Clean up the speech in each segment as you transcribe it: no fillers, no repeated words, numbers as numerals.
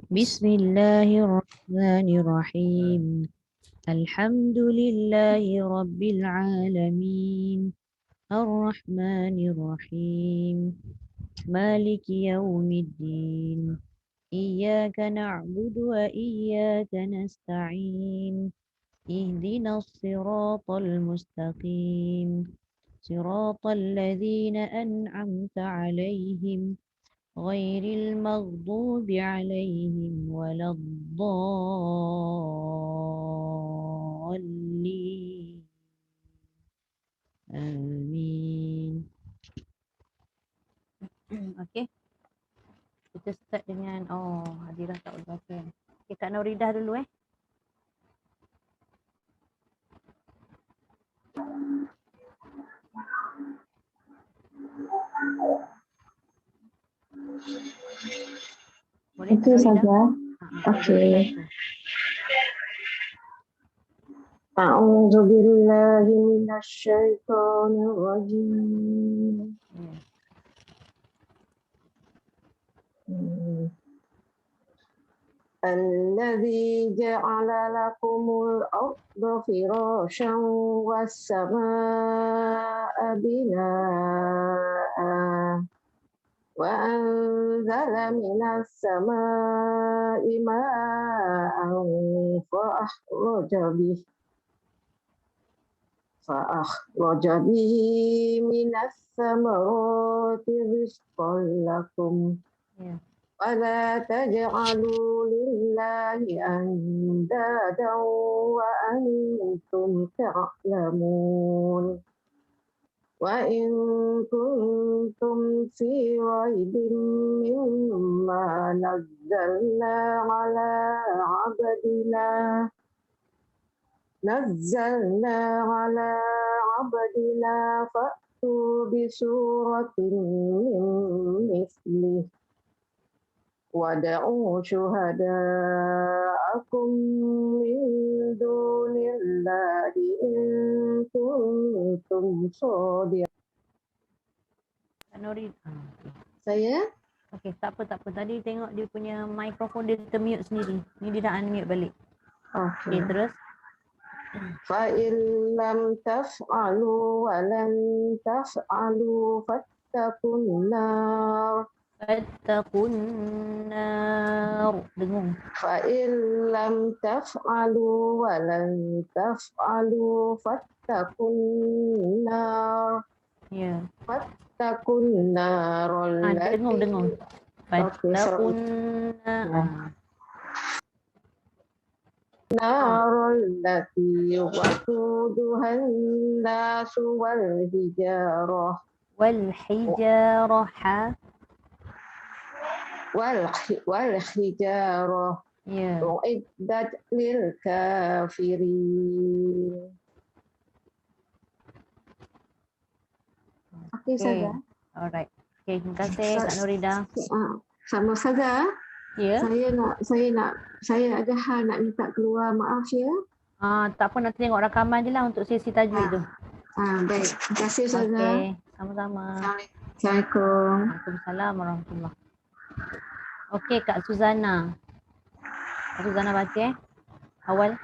Bismillahirrahmanirrahim. Alhamdulillahi Rabbil Alamin. Ar-Rahmanir-Rahim. Maliki Yawmiddin. Iyyaka na'budu wa iyyaka nasta'in. Ihdinas siratal mustaqim. Siratal ladzina an'amta 'alaihim ghairil maghdubi 'alaihim waladdallin. Amin. Okey, kita start dengan Adira tak boleh baca. Okay, Kak Nuridah dulu Boleh Kak Okey Nuridah? saja. Okey. A'udzu billahi minasyaitonir rajim. الذي جعل لكم الأرض فراشا والسماء بناء وأنزل من السماء ماء فأخرج به من الثمرات رزقا لكم ولا تجعلوا لله أندادا وأنتم تعلمون وإن كنتم في ريب مما نزلنا على عبدنا فأتوا بسورة من مثله وادعوا شهداءكم من دون الله إن كنتم صادقين. Saya? Okey, tak apa. Tadi tengok dia punya mikrofon dia termute sendiri. Ni dia dah unmute balik. Okey, terus. فَإِن لَّمْ تَفْعَلُوا وَلَن تَفْعَلُوا فَاتَّقُوا النَّارَ Dengung. فَإِن لَّمْ تَفْعَلُوا وَلَن تَفْعَلُوا فَاتَّقُوا النَّارَ فَاتَّقُوا النَّارَ Dengung. Fattaqun النَّارَ الَّتِي وَقُودُهَا النَّاسُ وَالْحِجَارَةُ أُعِدَّتْ لِلْكَافِرِينَ. Okey saja. Alright. Okey, terima kasih Kak Nuridah. Sama saja. Ya. Saya ada hal nak minta keluar, maaf ya. Tak apa, nanti tengok rakaman je lah untuk sesi tajwid tu. Baik. Terima kasih saja. Okey, sama-sama. Assalamualaikum. Waalaikumsalam warahmatullahi. Okey, Kak Suzana. Kak Suzana baca awal.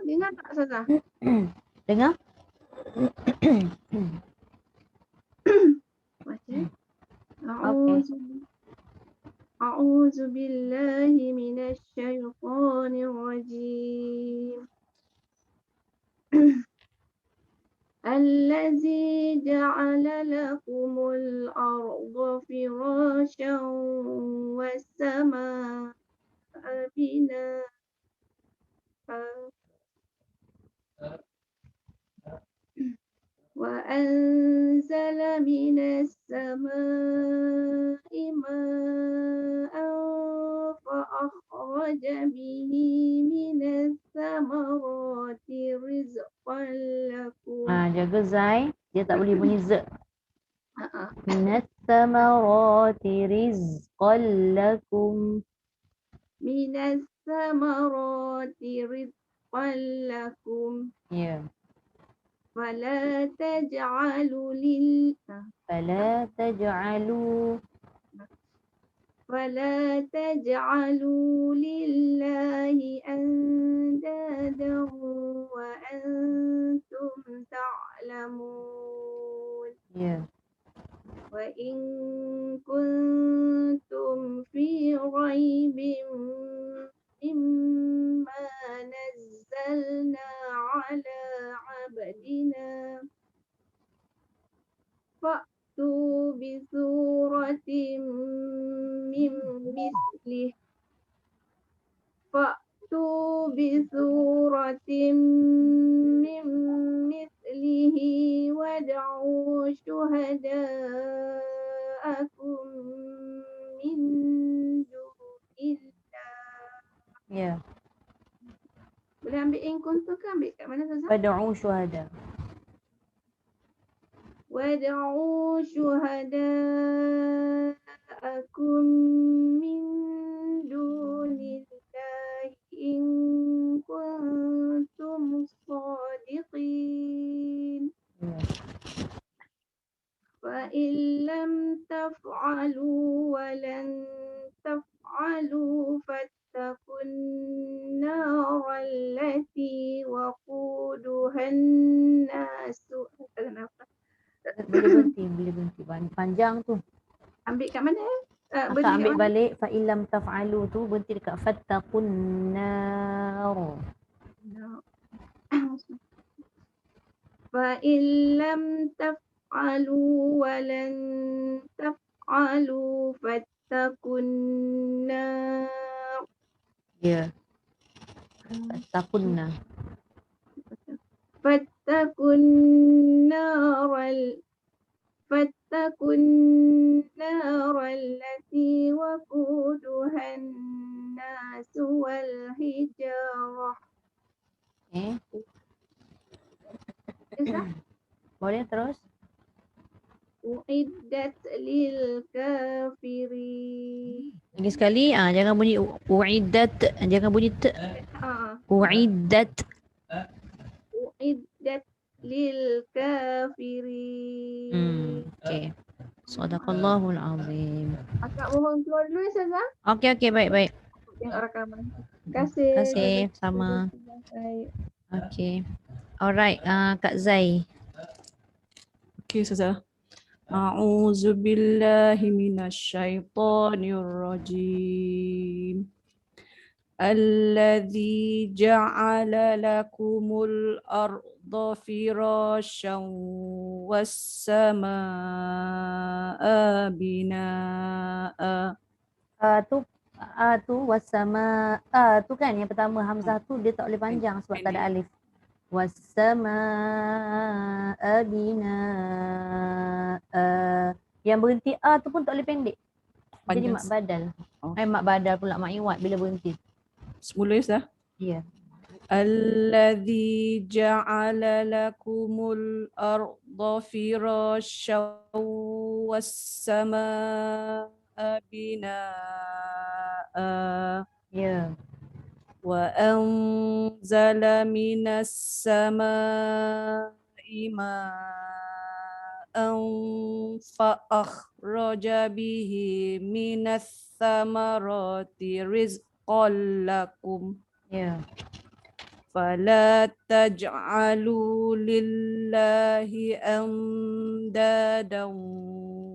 Dengar tak Ustazah? Dengar? Baca. أعوذ بالله من الشيطان الرجيم الذي جعل لكم الأرض فراشا والسماء بناء وأنزل من السماء ماء فأخرج به من الثمرات رزقا لكم. Jaga Zai, dia tak boleh bunyi Z. Minas samarati rizqan lakum. Minas samarati rizqan lakum. Ya. فلا تجعلوا لل فلا تجعلوا فلا تجعلوا لله أندادا وأنتم تعلمون ya. وإن كنتم في ريب مما نزلنا على عبدنا فأتوا بسورة من مثله فأتوا بسورة من مثله وادعوا شهداءكم من دون الله. Ya. Boleh ambil in kuntu ke ambil kat mana Ustazah? Fad'u syuhada. وادعوا شهداءكم من دون الله إن كنتم صادقين Ya. فإن لم تفعلوا ولن تفعلوا فاتقوا النار التي وقودها الناس. Boleh berhenti. Panjang tu. Ambil kat mana? Akak Berhenti kat ambil mana? balik fa illam taf'alu tu berhenti dekat fattaqun nar. فإن لم تفعلوا ولن تفعلوا فاتقوا النار. Ya. Fattaqunna. فاتقوا النار فاتقوا النار التي وقودها الناس والحجارة. Boleh terus? أعدت للكافرين. Lagi sekali, jangan bunyi uiddat, jangan bunyi t. Uiddat. أعدت للكافرين. Okey. Sadaqallahul azim. Akak mohon keluar dulu ya Ustazah. Okey, baik. Tengok rakaman. Terima Terima kasih, kasih. sama. Baik. Okey. Alright, Kak Zai. Okay, Ustazah. A'udzu billahi minasyaitonir rajim. Alladzi ja'ala lakumul arda firasyan was samaa'a binaa'a. Tu wasama tu kan yang pertama hamzah tu dia tak boleh panjang sebab tak ada alif. Wassamaa binaa. Yang berhenti tu pun tak boleh pendek. Jadi mak badal. Mak badal pula mak iwat bila berhenti. Semula Ustazah. Ya. Alladzi ja'ala lakumul arda firasyan was samaa'a binaa'a. Ya. Wa anzala minas samaa'i ma'an fa akhraja bihi minas samarati rizqan lakum. Ya. Fala taj'alu lillahi andadan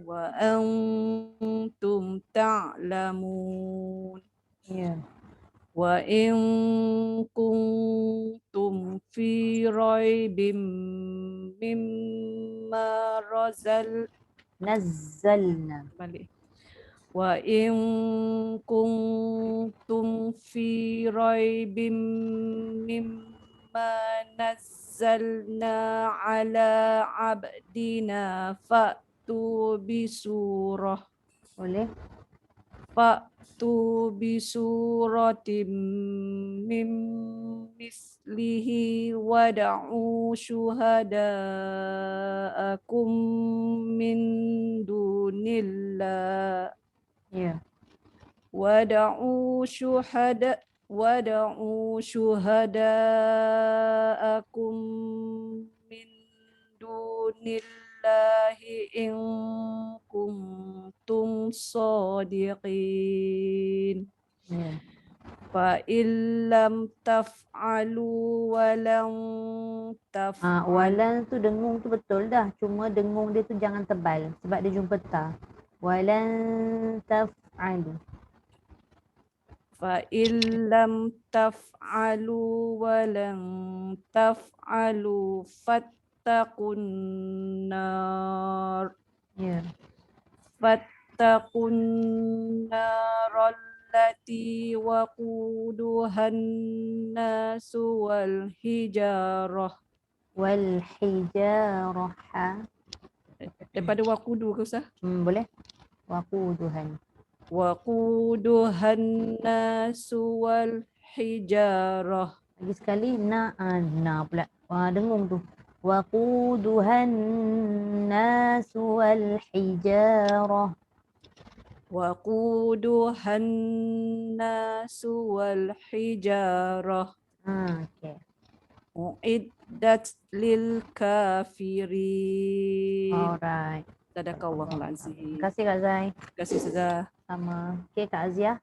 wa antum ta'lamun. Ya. Wa in kuntum fi raibim mimma Nazzalna. balik. Wa in kuntum fi raibim mimma nazzalna ala abdina fa'tu bisurah. Boleh? Fa'tu bisuratim min mislihi wada'u syuhada'akum min dunillah. Ya. Wada'u syuhada'akum min dunillahi in kuntum shadiqin. Ya. Fa illam taf'alu wa lam taf'al. Walan tu dengung tu betul dah. Cuma dengung dia tu jangan tebal. Sebab dia jumpa ta. Walan taf'alu. Fa illam taf'alu wa lam taf'alu fattaqun nar. Ya. Fattaqun nar allati waquduhan nasu wal hijarah. Wal hijarah. Daripada waqudu ke Ustaz? Boleh? Waquduhan. Waquduhan nasu wal hijarah. Lagi sekali na pula. Dengung tu. Waquduhan nasu wal hijarah. Waquduhan nasu wal hijarah. Okey. Uiddat lil kafirin. Alright. Sadaqallahul azim. Terima kasih Kak Zai. Terima kasih Ustazah. Sama. Okey Kak Azia.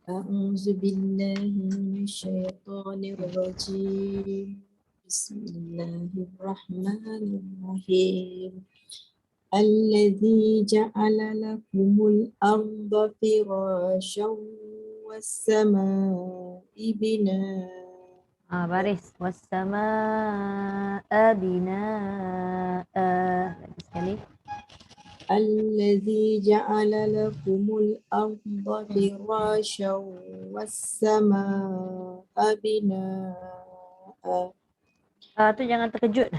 أعوذ بالله من الشيطان الرجيم بسم الله الرحمن الرحيم الذي جعل لكم الأرض فراشا والسماء بناء Baris. Wassama'a bina'a. Lagi sekali. الذي جعل لكم الأرض فراشا والسماء بناء Tu jangan terkejut.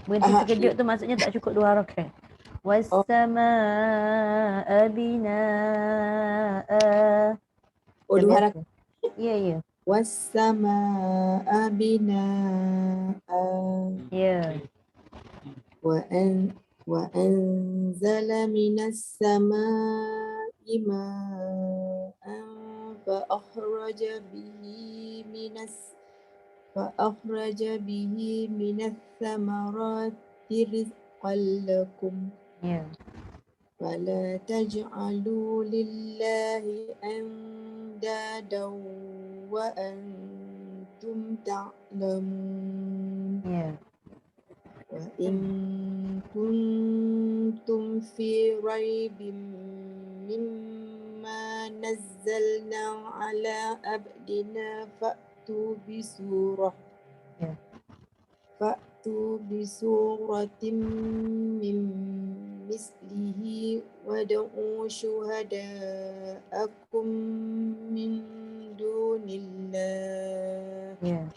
Berhenti terkejut tu maksudnya tak cukup 2 harakat. Wassama'a bina'a. dua harakat. Ya, ya. والسماء بناء Ya. وأنزل من السماء ماء فأخرج به من الثمرات رزقا لكم Ya. فلا تجعلوا لله أندادا وأنتم تعلمون Ya. وإن كنتم في ريب مما نزلنا على عبدنا فأتوا بسورة من مثله وادعوا شهداءكم من دون الله Ya.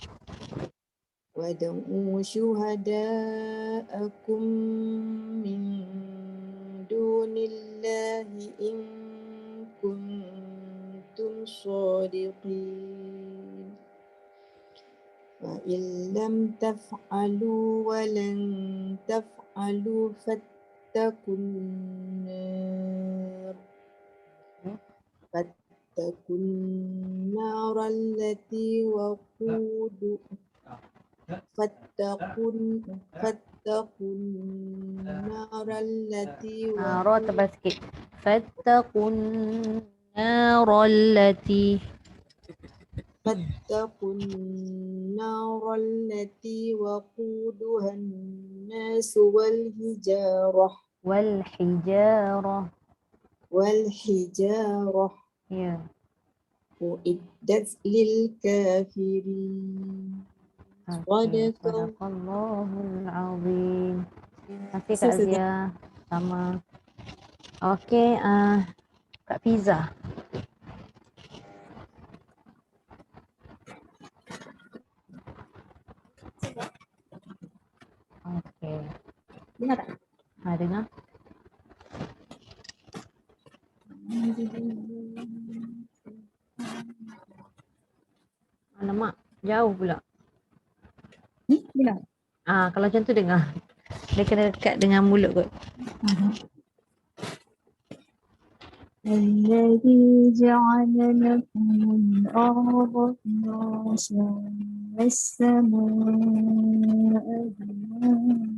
وادعوا شهداءكم من دون الله إن كنتم صادقين فإن لم تفعلوا ولن تفعلوا فاتقوا النار التي فاتقوا النار التي Ra tebal sikit. Fattaqun narallati. فاتقوا النار التي وقودها الناس والحجارة Ya. أعدت للكافرين Okay. صدق Sadaqallahul azim. Terima kasih Kak Selesai. Azia. Sama. Okey, Kak Fiza. Okey. Dengar tak? Dengar. Alamak, jauh pula. Dengar. Kalau macam tu dengar. Dia kena dekat dengan mulut kot. الذي جعل لكم الأرض فراشا والسماء بناء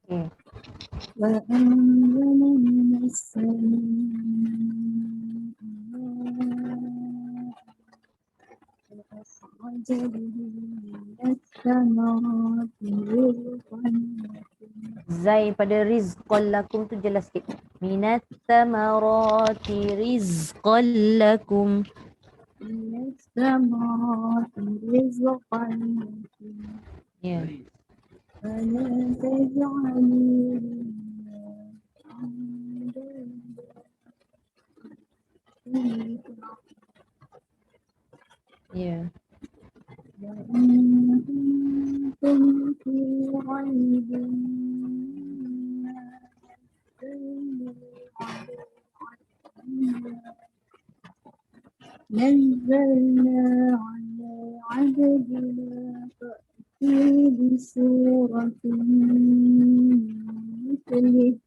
Okay. وأنزل من السماء ماء فأخرج به من الثمرات رزقا Zai pada rizqan lakum tu jelas sikit. Minat tamarati rizqan lakum. من الثمرات رزقا لكم Ya. فلا تجعلوا لله أندادا Ya. وإن كنتم في ريب مما نزلنا على عبدنا فأتوا بسورة من مثله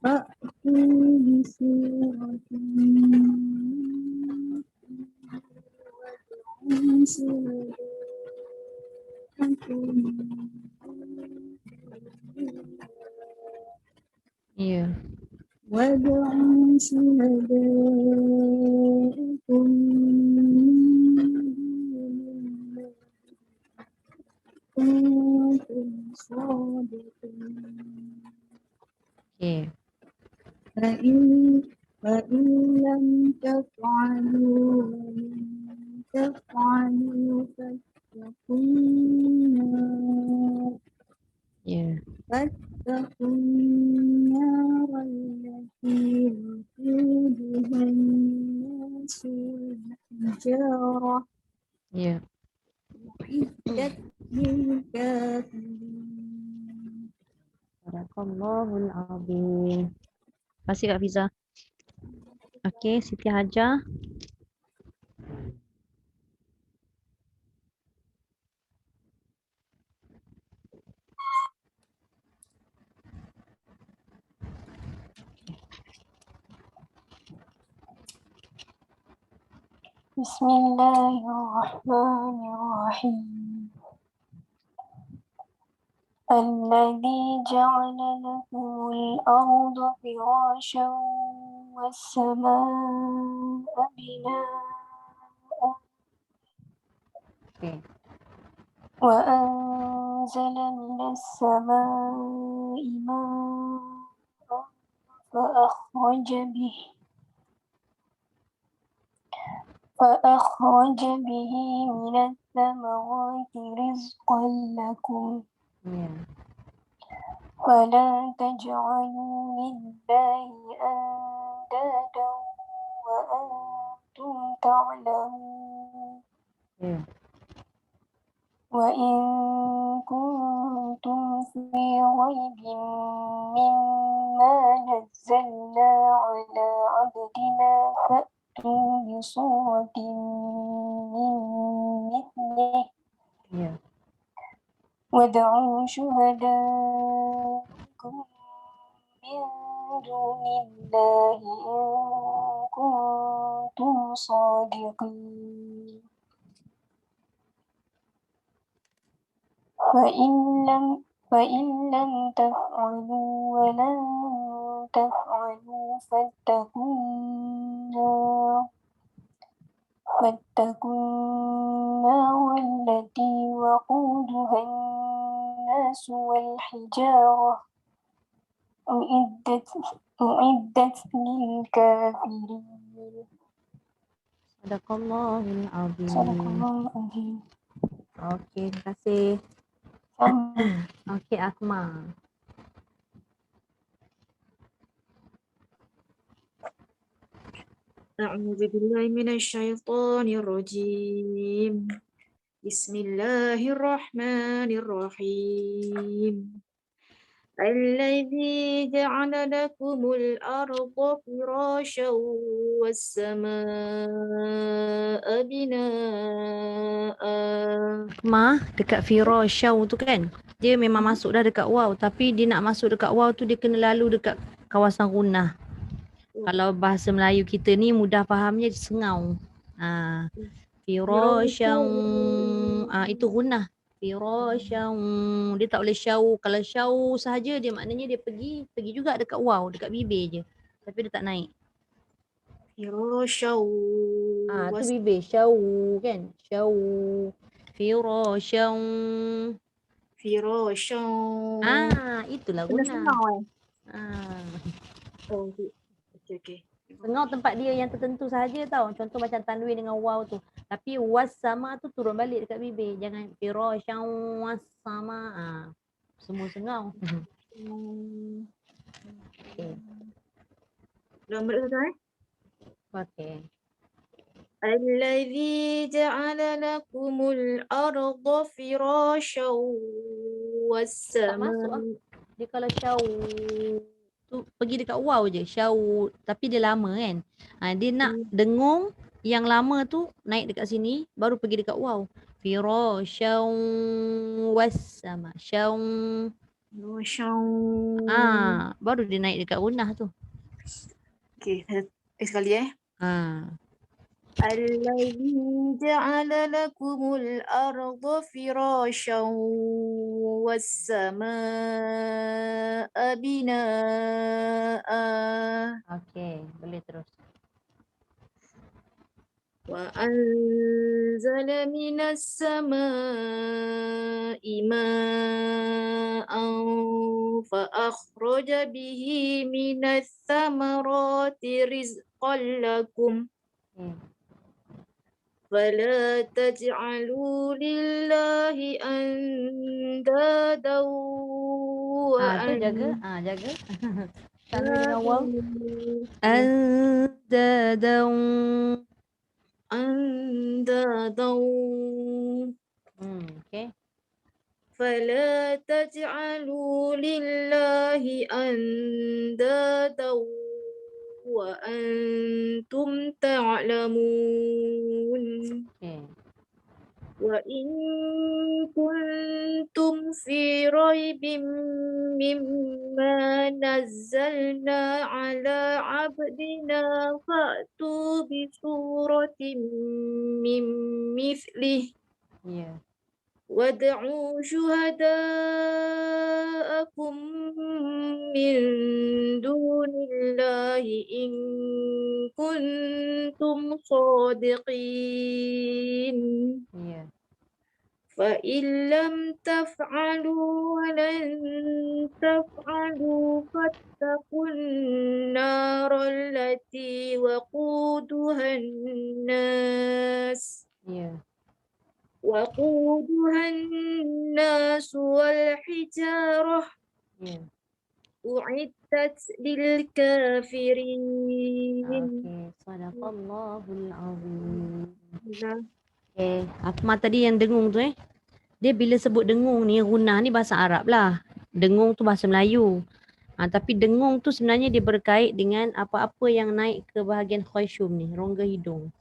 وادعوا شهداءكم Ya. وادعوا شهداءكم من كنتم صادقين Okay. فإن لم تفعلوا ولن تفعلوا فاتقوا النار Ya. التي وقودها الناس والحجارة Ya. أعدت للكافرين. Barakallahu azim. Terima kasih Kak Fiza. Okey, Siti Hajar. بسم الله الرحمن الرحيم الذي جعل لكم الأرض فراشا والسماء بناء Okey. وأنزل من السماء ماء فأخرج به من الثمرات رزقا لكم Ya. فلا تجعلوا لله أندادا وأنتم تعلمون Ya. وإن كنتم في ريب مما نزلنا على عبدنا فأتوا بصورة من مثله Ya. وادعوا شهداءكم من دون الله إن كنتم صادقين فإن لم تفعلوا ولن تفعلوا فاتقوا النار التي وقودها الناس والحجارة أعدت للكافرين Sadaqallahul azim. صدق الله العظيم. Okey, terima kasih. Okey, Akmal. أعوذ بالله من الشيطان الرجيم بسم الله الرحمن الرحيم الذي جعل لكم الأرض فراشا والسماء بناء. Ma, dekat Firashau tu kan. Dia memang masuk dah dekat waw. Tapi dia nak masuk dekat waw tu dia kena lalu dekat kawasan runah. Kalau bahasa Melayu kita ni mudah fahamnya sengau. Firashau. Itu runah. Firashau. Dia tak boleh syau. Kalau syau sahaja dia maknanya dia pergi juga dekat waw, dekat bibir je. Tapi dia tak naik. فراشا Tu bibir. Syau kan. Syau. Firashau. فراشا. Itulah Kena guna. sengau Oh, okey. sengau tempat dia yang tertentu sahaja tau. Contoh macam tanwin dengan waw tu. Tapi was sama tu turun balik dekat bibir. Jangan firashau was sama. Semua sengau. Okay. Nombor satu Okay. الذي جعل لكم الأرض فراشا Tak masuk Dia kalau syau tu pergi dekat waw je. Syau. Tapi dia lama kan. Dia nak dengung yang lama tu naik dekat sini. Baru pergi dekat waw. Firashau was sama. Syau. Baru dia naik dekat runah tu. Okey, sekali الذي جعل لكم الأرض فراشا والسماء بناء. Okey, boleh terus. وأنزل من السماء ماء فأخرج به من الثمرات رزقا لكم فلا تجعلوا لله أندادا Jaga. Tanwin dengan waw. أندادا. Okay. فلا تجعلوا لله أندادا وأنتم تعلمون. وإن كنتم في ريب مما نزلنا على عبدنا فأتوا بسورة من مثله وادعوا شهداءكم من دون الله إن كنتم صادقين. فإن لم تفعلوا ولن تفعلوا فاتقوا النار التي وقودها الناس والحجارة أعدت للكافرين. Sadaqallahul azim. Akmal tadi yang dengung tu dia bila sebut dengung ni, runah ni bahasa Arab lah. Dengung tu bahasa Melayu. Tapi dengung tu sebenarnya dia berkait dengan apa-apa yang naik ke bahagian khayshum ni, rongga hidung.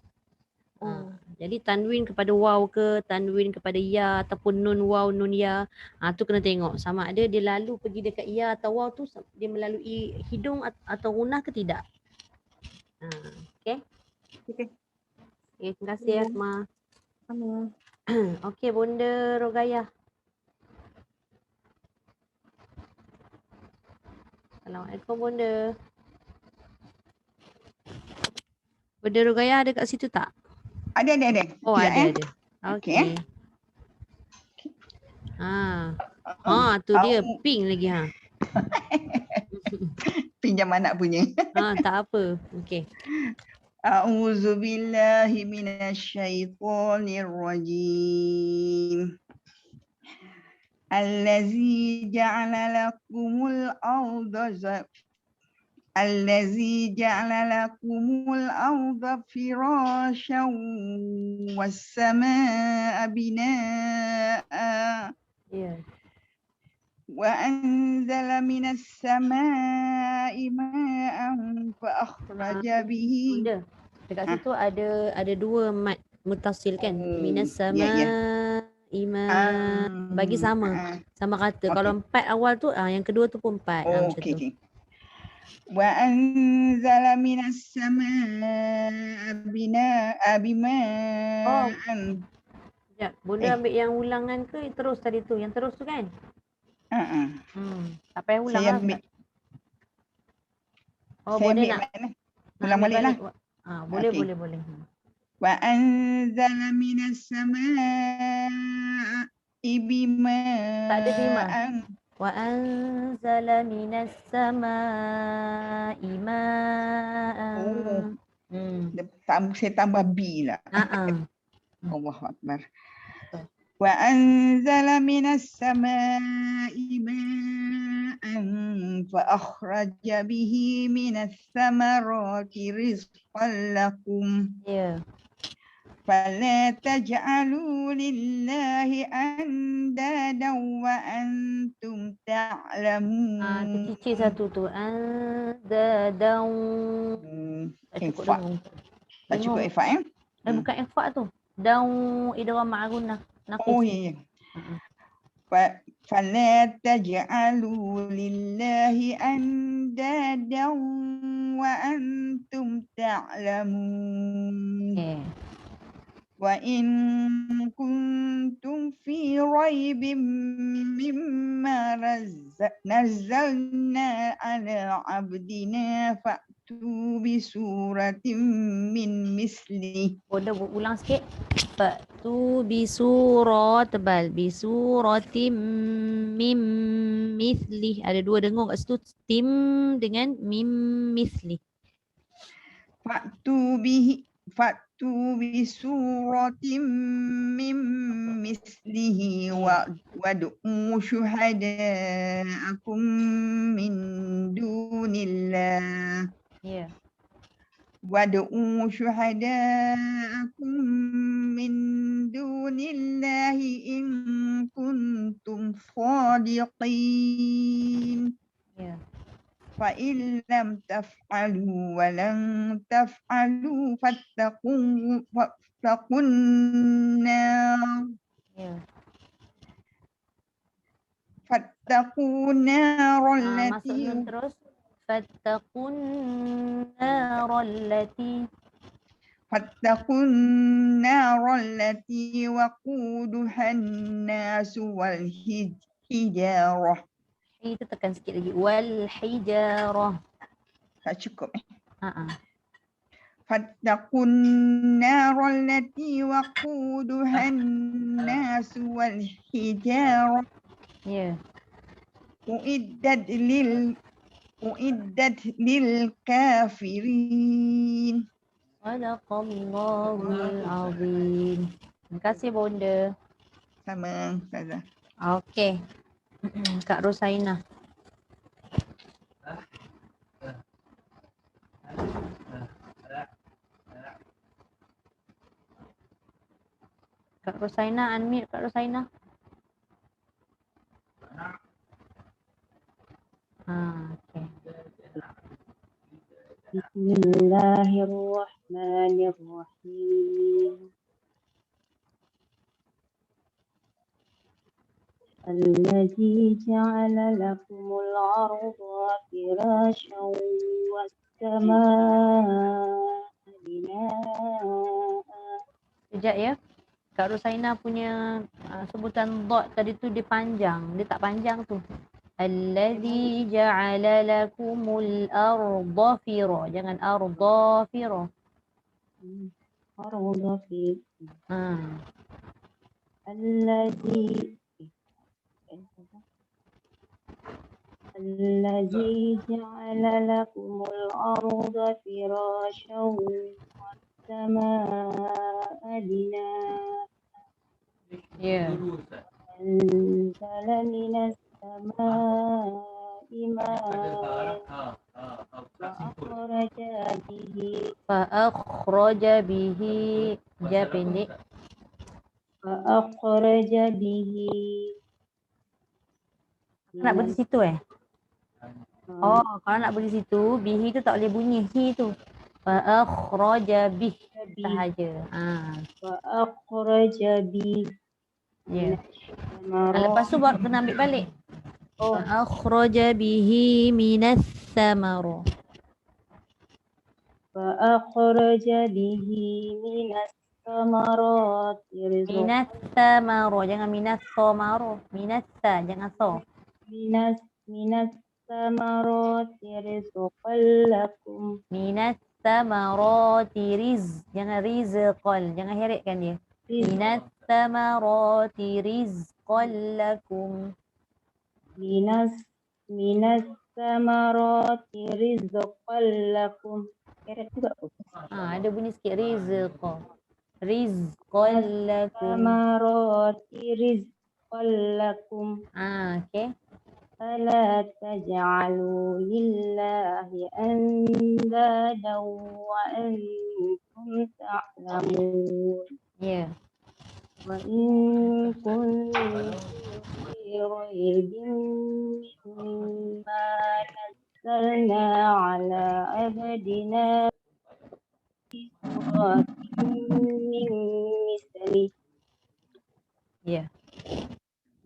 Jadi tanwin kepada waw ke, tanwin kepada ya ataupun nun waw, nun ya, tu kena tengok sama ada dia lalu pergi dekat ya atau waw tu dia melalui hidung atau runah ke tidak. Okay. Terima kasih Akmal. Okey, Bunda Rogayah. Assalamualaikum Bunda. Bunda Rogayah ada kat situ tak? Ada. Oh, ada. Okey. Tu dia pink lagi Pinjam anak punya. Tak apa. Okey. A'udzu billahi minasyaitonir rajim. Allazi ja'ala lakumul arda firasyan was samaa'a binaa'a. وأنزل من السماء ماء فأخرج به. Bunda, dekat situ ada dua mat mutasil kan? Minas Ya, ya. sama bagi sama kata. Okey. Kalau 4 awal tu yang kedua tu pun 4 macam Okey, tu. okey. وأنزل من السماء بماء. Sekejap, Bunda ambil yang ulangan ke terus tadi tu? Yang terus tu kan? Tak payah ulang Saya lah. ambil, Oh, saya boleh ambil nak mana? nak Ulang ambil balik lah. Boleh, Okey. boleh. وأنزل من السماء Tak ada bima. بماء. Wa anzala minas samaa'i ma'an. Saya tambah B lah. Allahu Akbar. وأنزل من السماء ماء فأخرج به من الثمرات رزقا لكم. فلا تجعلوا لله أندادا وأنتم تعلمون. Kecil satu tu. Andadan. Tak cukup ifa. Bukan ifa tu. Daun idgham ma'gunah. Oh ya. فلا تجعلوا لله أندادا وأنتم تعلمون. وإن كنتم في ريب مما نزلنا على عبدنا فأتوا بسورة من مثله. Bunda ulang sikit. Fa'tu bisurat tebal. Bisuratim mim mithlih. Ada dua dengung kat situ. Tim dengan mim mithlih. Fa'tu bisuratim min mislihi wad'u syuhada'akum min dunillah. wad'u syuhada'akum min dunillahi in kuntum shadiqin. فإن لم تفعلوا ولن تفعلوا فاتقوا النار التي وقودها الناس والحجارة. Itu tekan sikit lagi. Wal hijarah. Tak cukup. فاتقوا النار التي وقودها الناس والحجارة. أعدت للكافرين. Sadaqallahul azim. Terima kasih Bunda. Sama, Ustazah. Okey. Kak Rosaina. Kak Rosaina, unmute Kak Rosaina. Okay. Bismillahirrahmanirrahim. الذي جعل لكم الأرض فراشا والسماء بناء. Sekejap ya. Kak Rosaina punya sebutan dot tadi tu dia panjang. Dia tak panjang tu. Allazi ja'ala lakumul arda fira. Jangan arda fira. Arda fira. الذي جعل لكم الأرض فراشا والسماء بناء. أنزل من السماء ماء فأخرج به Nak beri situ Oh, kalau nak beri situ, bihi tu tak boleh bunyi hi tu. Fa akhraja bih sahaja. Wa akhraja bi Ya. thamarat. Lepas tu baru kena ambil balik. Oh, Fa akhraja bihi minas samara. fa akhraja bihi minas thamarati rizqan. Minas samara, jangan minas samara. Minas sa, jangan so. Minas thamarati rizqan lakum. Minas samarati jangan rizqal, jangan heretkan dia. Minas samarati rizqan lakum. Minas thamarati rizqan lakum. Keret juga tu. Ada bunyi sikit rizqa. Rizqan lakum. Thamarati rizqan lakum. Okey. فلا تجعلوا لله أندادا وأنتم تعلمون Ya. وإن كنتم في ريب مما نزلنا على عبدنا في سورة من مثله Ya.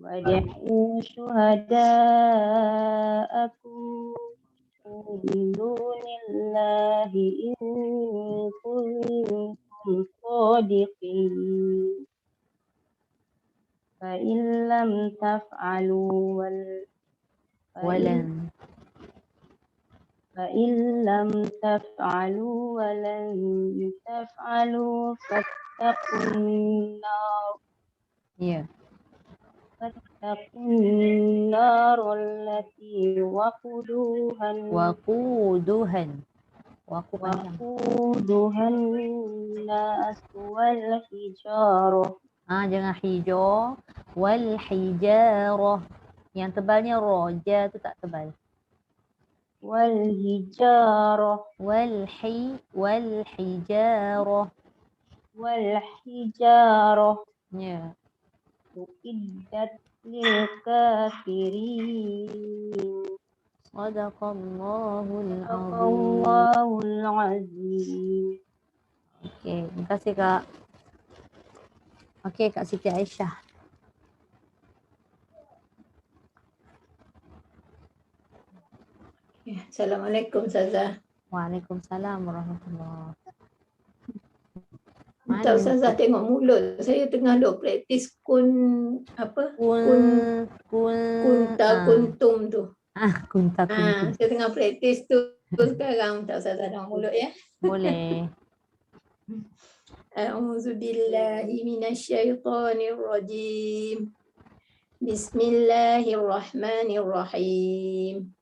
وادعوا شهداءكم من دون الله إن كنتم صادقين فإن لم تفعلوا Walan. فإن لم تفعلوا ولن تفعلوا فاتقوا النار Ya. التي وقودها Waquduhan. Waqu panjang. الناس والحجارة Jangan hijau. Wal hijarah. Yang tebalnya roja tu tak tebal. والحجارة والحجارة. Ya. أعدت للكافرين Sadaqallahul azim. الله العظيم. Okey, terima kasih Kak. Okey, Kak Siti Aisyah. Assalamualaikum Ustazah. Waalaikumsalam warahmatullahi. Minta Ustazah tengok mulut. Saya tengah duk praktis kunta kuntum tu. Kunta kuntum. Saya tengah praktis tu sekarang. Minta Ustazah tengok mulut ya. Boleh. A'udzu billahi minasyaitonir rajim. Bismillahirrahmanirrahim.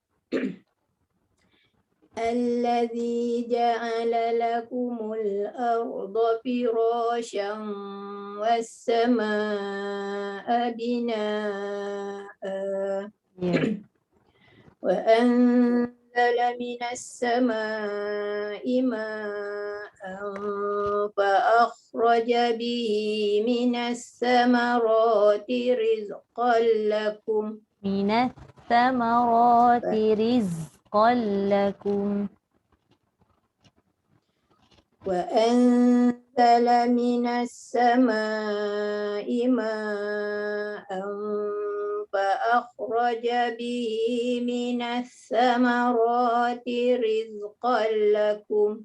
الذي جعل لكم الأرض فراشا والسماء بناء وأنزل من السماء ماء فأخرج به من الثمرات رزقا لكم من الثمرات رزقا لكم وأنزل من السماء ماء فأخرج به من الثمرات رزقا لكم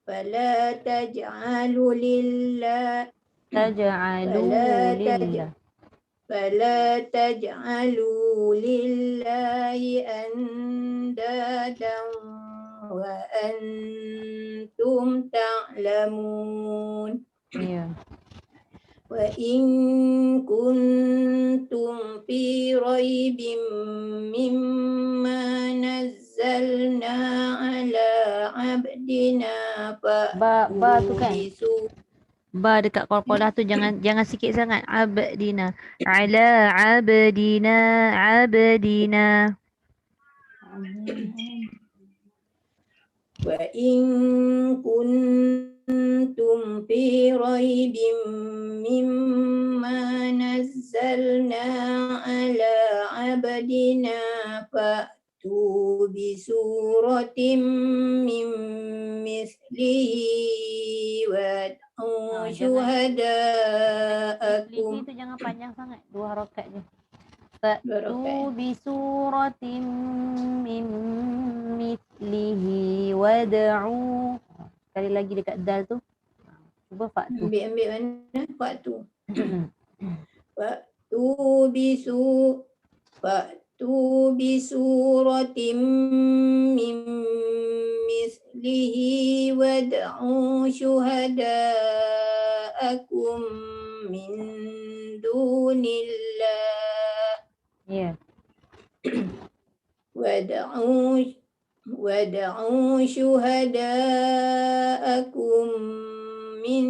فلا تجعلوا لله فلا تجعلوا لله أندادا وأنتم تعلمون وإن كنتم في ريب مما نزلنا على عبدنا فأتوا بسورة Ba dekat qalqalah tu jangan sikit sangat. Abdina. Ala abdina. وإن كنتم في ريب مما نزلنا على عبدنا فأتوا بسورة من مثله وادعوا شهداءكم. Itu jangan panjang sangat, 2 rakaat je. Dua rakaat. Fa'tu bisuratin min mithlihi wad'u. Sekali lagi dekat dal tu. Cuba fa'tu. Ambil mana? Fa'tu. Fa'tu bisuratin min mislihi wad'u syuhada'akum min dunillah. Ya. ودعوا شهداءكم من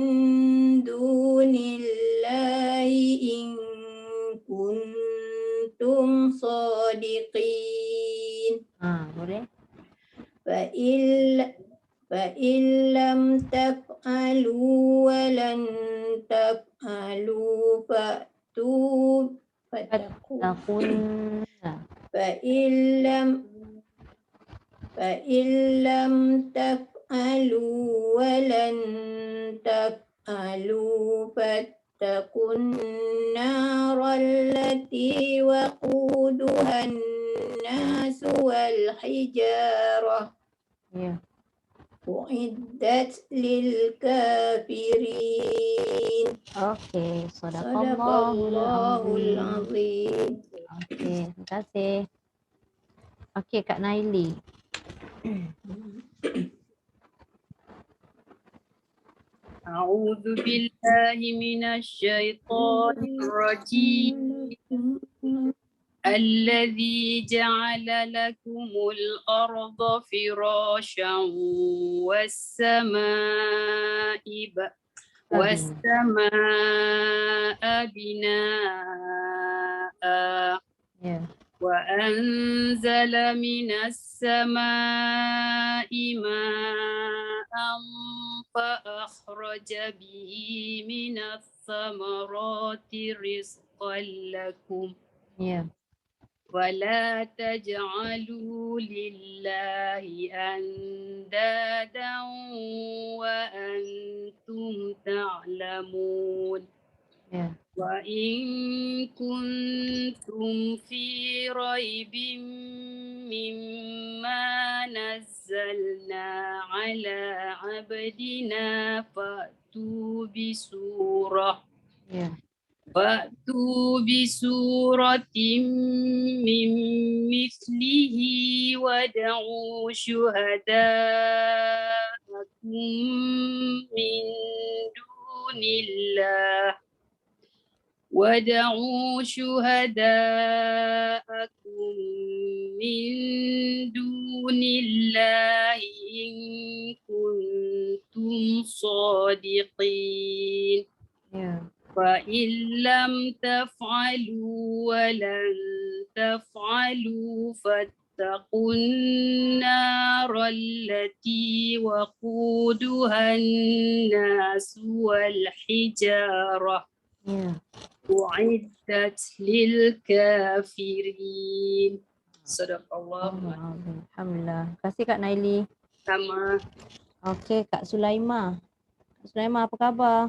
دون الله إن كنتم صادقين. Boleh. فإن لم تفعلوا ولن تفعلوا فاتقوا فإن لم تفعلوا ولن تفعلوا فاتقوا النار التي وقودها الناس والحجارة أعدت للكافرين. Okey, Sadaqallahul sadaqallahul azim. Okey, terima kasih. Okey, Kak Naili. أعوذ بالله من الشيطان الرجيم الذي جعل لكم الأرض فراشا والسماء بناء وأنزل من السماء ماء فأخرج به من الثمرات رزقا لكم ولا تجعلوا لله أندادا وأنتم تعلمون. وإن كنتم في ريب مما نزلنا على عبدنا فأتوا بسورة من مثله ودعوا شهداءكم من دون الله إن كنتم صادقين. فإن لم تفعلوا ولن تفعلوا فاتقوا النار التي وقودها الناس والحجارة أعدت للكافرين. Sadaqallah. Alhamdulillah. Terima kasih Kak Naili. Sama. Okey, Kak Sulaimah. Kak Sulaimah, apa khabar?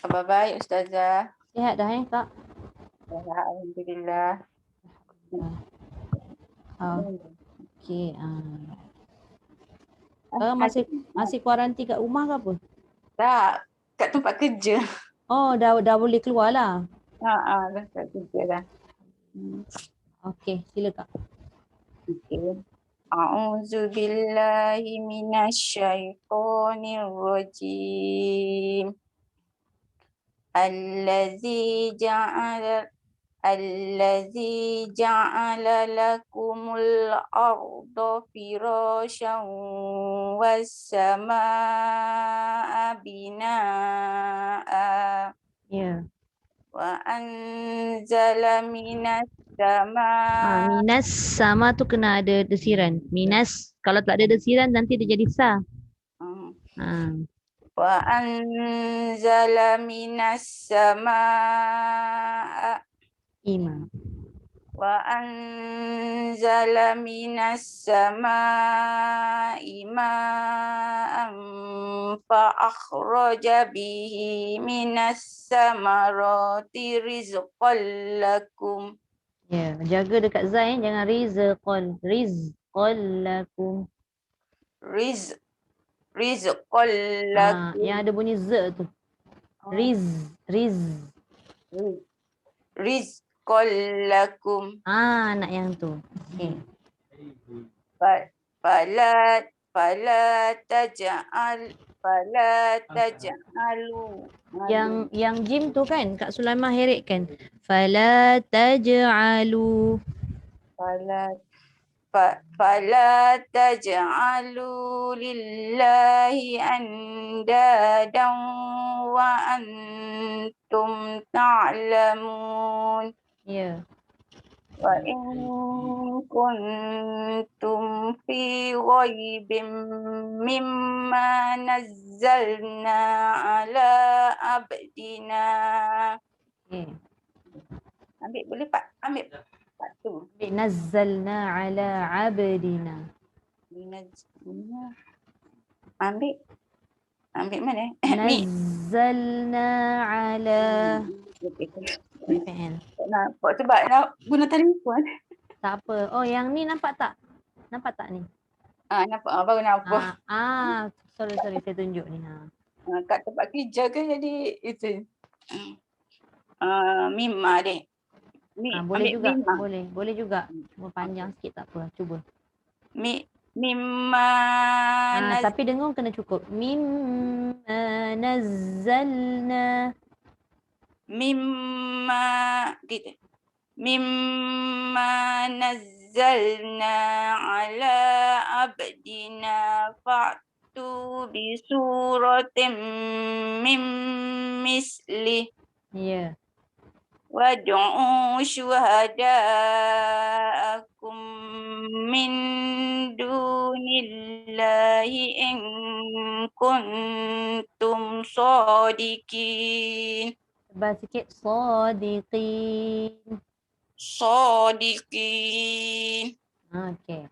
Khabar baik Ustazah. Sihat dah Kak? Alhamdulillah. Okey. Masih kuarantin kat rumah ke apa? Tak, kat tempat kerja. Oh, dah boleh keluar lah. Dah kat kerja dah. Okey, sila Kak. Okey. A'udzu billahi minasyaitonir rajim. Allazi ja'ala lakumul arda firasyan was samaa binaa. Wa anzala minas sama. Minas sama tu kena ada desiran. Minas kalau tak ada desiran nanti dia jadi sa. Ha. Wa anzala minas sama. Ima. Wa anzala minas samaa'i ma'an fa akhraja bihi minas samarati rizqan lakum. Ya, jaga dekat zai jangan rizqan. Rizqan lakum. Rizqan lakum. Yang ada bunyi z tu. Riz. Rizqan lakum. Nak yang tu. Okey. Fala taj'alu. Yang jim tu kan Kak Sulaimah heret kan. Fala taj'alu. Fala taj'alu lillahi andadan wa antum ta'lamun. Ya. Wa in kuntum fi ghaibin mimma nazzalna ala abdina. Ambil boleh Pak? Ambil Pak tu. Nazzalna ala abdina. Ambil mana? Nazzalna ala fi'il. Nampak sebab nak guna telefon. Tak apa. Oh yang ni nampak tak? Nampak tak ni? Nampak. Baru nampak. Sorry saya tunjuk ni. Kat tempat kerja kan jadi itu. Mimma deh. Boleh juga. Mimma. Boleh juga. Cuma panjang sikit tak apa. Cuba. Mimma. Tapi dengung kena cukup. Mimma nazzalna. Mimma gitu. Mimma nazzalna ala abdina fa'tu bi suratin mim misli. Ya. Wad'u syuhada'akum min dunillahi in kuntum sadiqin. Tebal sikit. Sadiqin. Okey.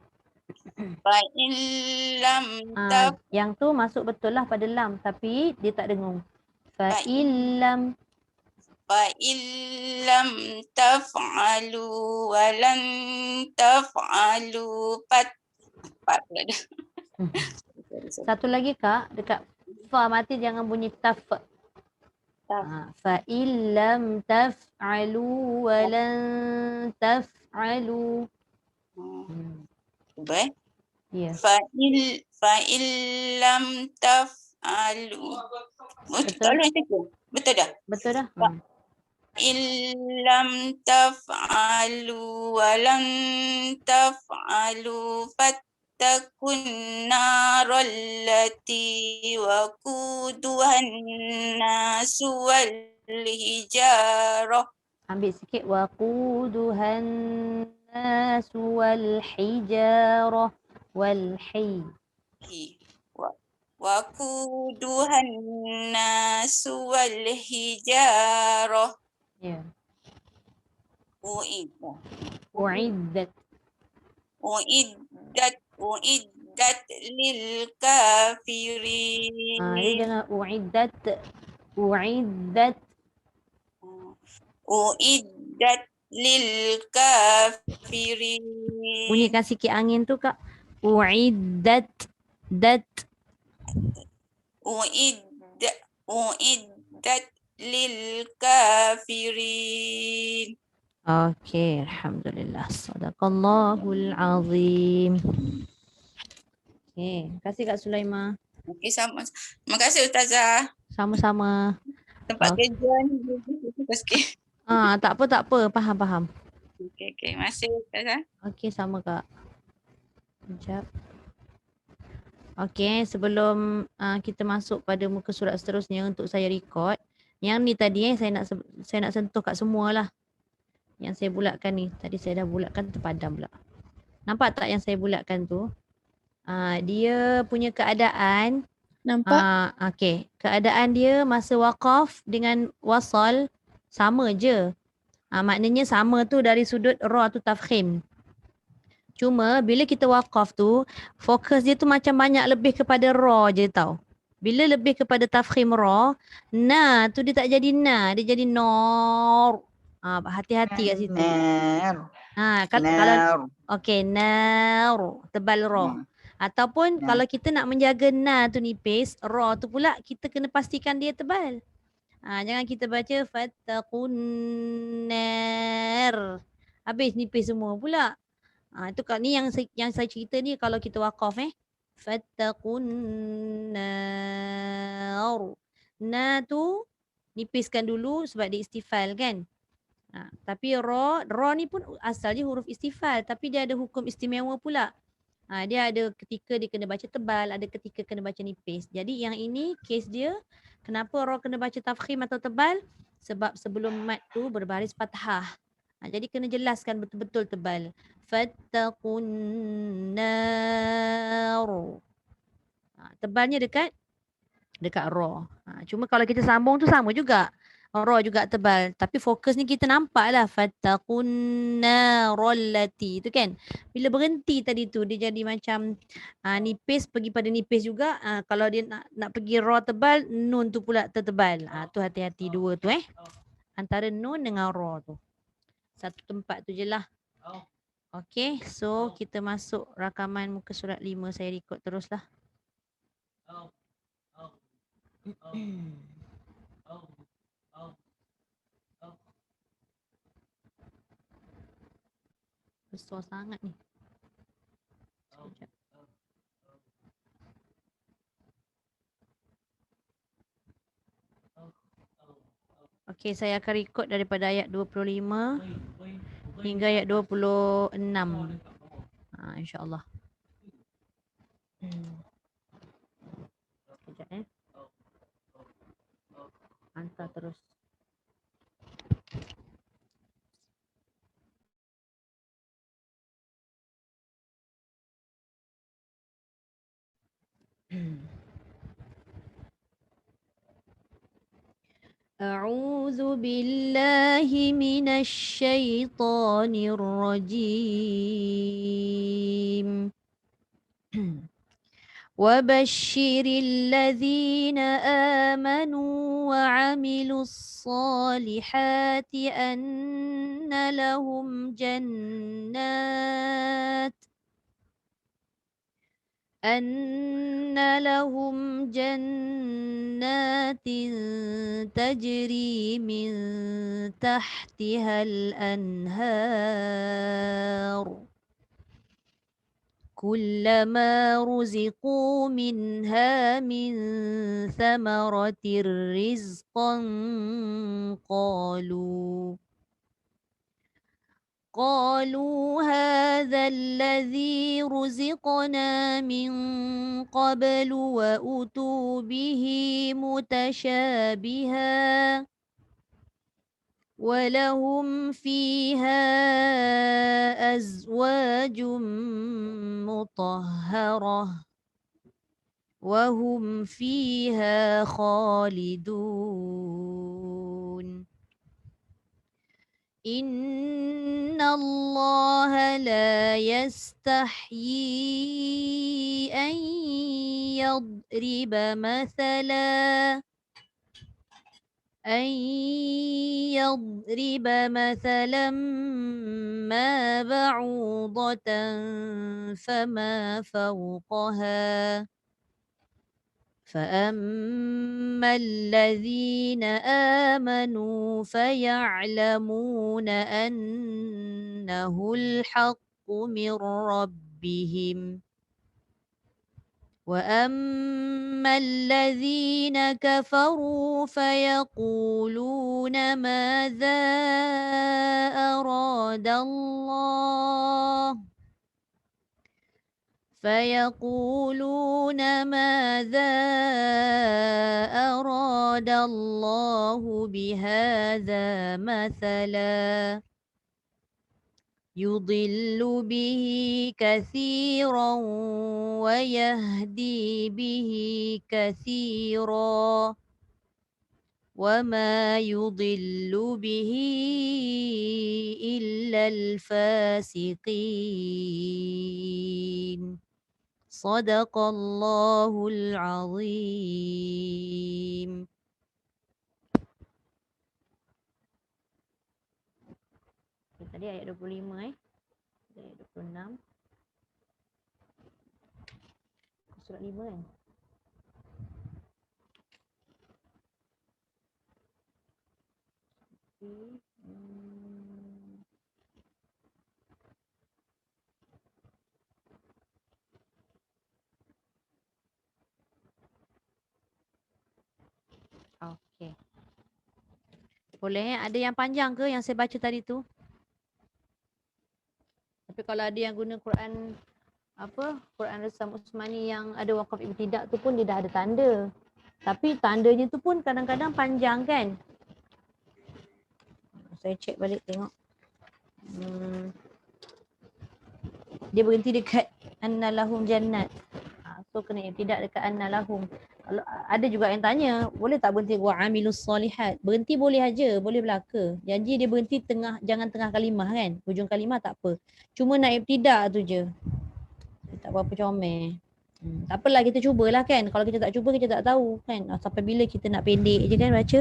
Fa'illam yang tu masuk betul lah pada lam tapi dia tak dengung. Fa'illam taf'alu wa lan taf'alu Satu lagi Kak, dekat fa mati jangan bunyi taf. Fa'illam taf'alu wa lan taf'alu. Baik. Ya. Fa'illam taf'alu. Betul dah? Betul dah. Illam taf'alu wa lan taf'alu fattakun naral lati waquduhan nasu wal hijarah. Ambil sikit. Waquduhan nasu wal hijarah. Waquduhan nasu wal hijarah. Ya. Uiddat lil kafirin. Dia jangan uiddat lil kafirin. Bunyikan sikit angin tu Kak. Uiddat lil kafirin. Okey, alhamdulillah. Sadaqallahul azim. Okey, terima kasih Kak Sulaimah. Okey, sama. Terima kasih Ustazah. Sama-sama. Tempat kerja ni sikit. Tak apa. Faham. Okey, terima kasih Ustazah. Okey, sama Kak. Sekejap. Okey, sebelum kita masuk pada muka surat seterusnya untuk saya record, Yang ni tadi saya nak sentuh kat semua lah. Yang saya bulatkan ni. Tadi saya dah bulatkan terpadam pula. Nampak tak yang saya bulatkan tu? Dia punya keadaan. Nampak? Okey. Keadaan dia masa waqaf dengan wasal sama je. Maknanya sama tu dari sudut ra tu tafkhim. Cuma bila kita waqaf tu, fokus dia tu macam banyak lebih kepada ra je tau. Bila lebih kepada tafkhim ra, na tu dia tak jadi na, dia jadi nor. Hati-hati kat situ. Nar. Kalau okey, nar, tebal ra. Ataupun kalau kita nak menjaga na tu nipis, ra tu pula kita kena pastikan dia tebal. Jangan kita baca fattaqun nar. Habis nipis semua pula. Itu ni yang saya cerita ni kalau kita waqaf fattaqun nar. Na tu nipiskan dulu sebab dia istifal kan. Tapi ra ni pun asalnya huruf istifal tapi dia ada hukum istimewa pula. Dia ada ketika dia kena baca tebal, ada ketika kena baca nipis. Jadi yang ini case dia kenapa ra kena baca tafkhim atau tebal? Sebab sebelum mat tu berbaris fathah. Jadi kena jelaskan betul-betul tebal. Fattaqun nar. Tebalnya dekat ra. Cuma kalau kita sambung tu sama juga. Ra juga tebal. Tapi fokus ni kita nampak lah. Fattaqun narallati. Itu kan. Bila berhenti tadi tu dia jadi macam nipis pergi pada nipis juga. Kalau dia nak pergi ra tebal, nun tu pula tertebal. Tu hati-hati dua tu Antara nun dengan ra tu. Satu tempat tu je lah. Okay, so kita masuk rakaman muka surat 5. Saya record terus lah. Besar sangat ni. Sekejap. Okey, saya akan record daripada ayat 25 hingga ayat 26. InsyaAllah. Sekejap hantar terus. أعوذ بالله من الشيطان الرجيم وبشر الذين آمنوا وعملوا الصالحات أن لهم جنات تجري من تحتها الأنهار كلما رزقوا منها من ثمرة رزقا قالوا هذا الذي رزقنا من قبل وأتوا به متشابها ولهم فيها أزواج مطهرة وهم فيها خالدون إن الله لا يستحيي أن يضرب مثلا ما بعوضة فما فوقها فأما الذين آمنوا فيعلمون أنه الحق من ربهم وأما الذين كفروا فيقولون ماذا أراد الله فيقولون ماذا أراد الله بهذا مثلا يضل به كثيرا ويهدي به كثيرا وما يضل به إلا الفاسقين صدق الله العظيم. Tadi ayat 25 ayat 26 surat 5 kan. Okey. Boleh ada yang panjang ke yang saya baca tadi tu? Tapi kalau ada yang guna Quran Quran Resam Usmani yang ada wakaf ibtidak tu pun dia dah ada tanda. Tapi tandanya tu pun kadang-kadang panjang kan? Saya cek balik tengok. Dia berhenti dekat annalahum jannat. So kena ibtidak dekat annalahum. Kalau ada juga yang tanya, boleh tak berhenti wa amilus solihat? Berhenti boleh aja, boleh belaka. Janji dia berhenti jangan tengah kalimah kan? Hujung kalimah tak apa. Cuma nak ibtidak tu je. Tak berapa comel. Tak apalah, kita cubalah kan. Kalau kita tak cuba kita tak tahu kan. Sampai bila kita nak pendek je kan baca.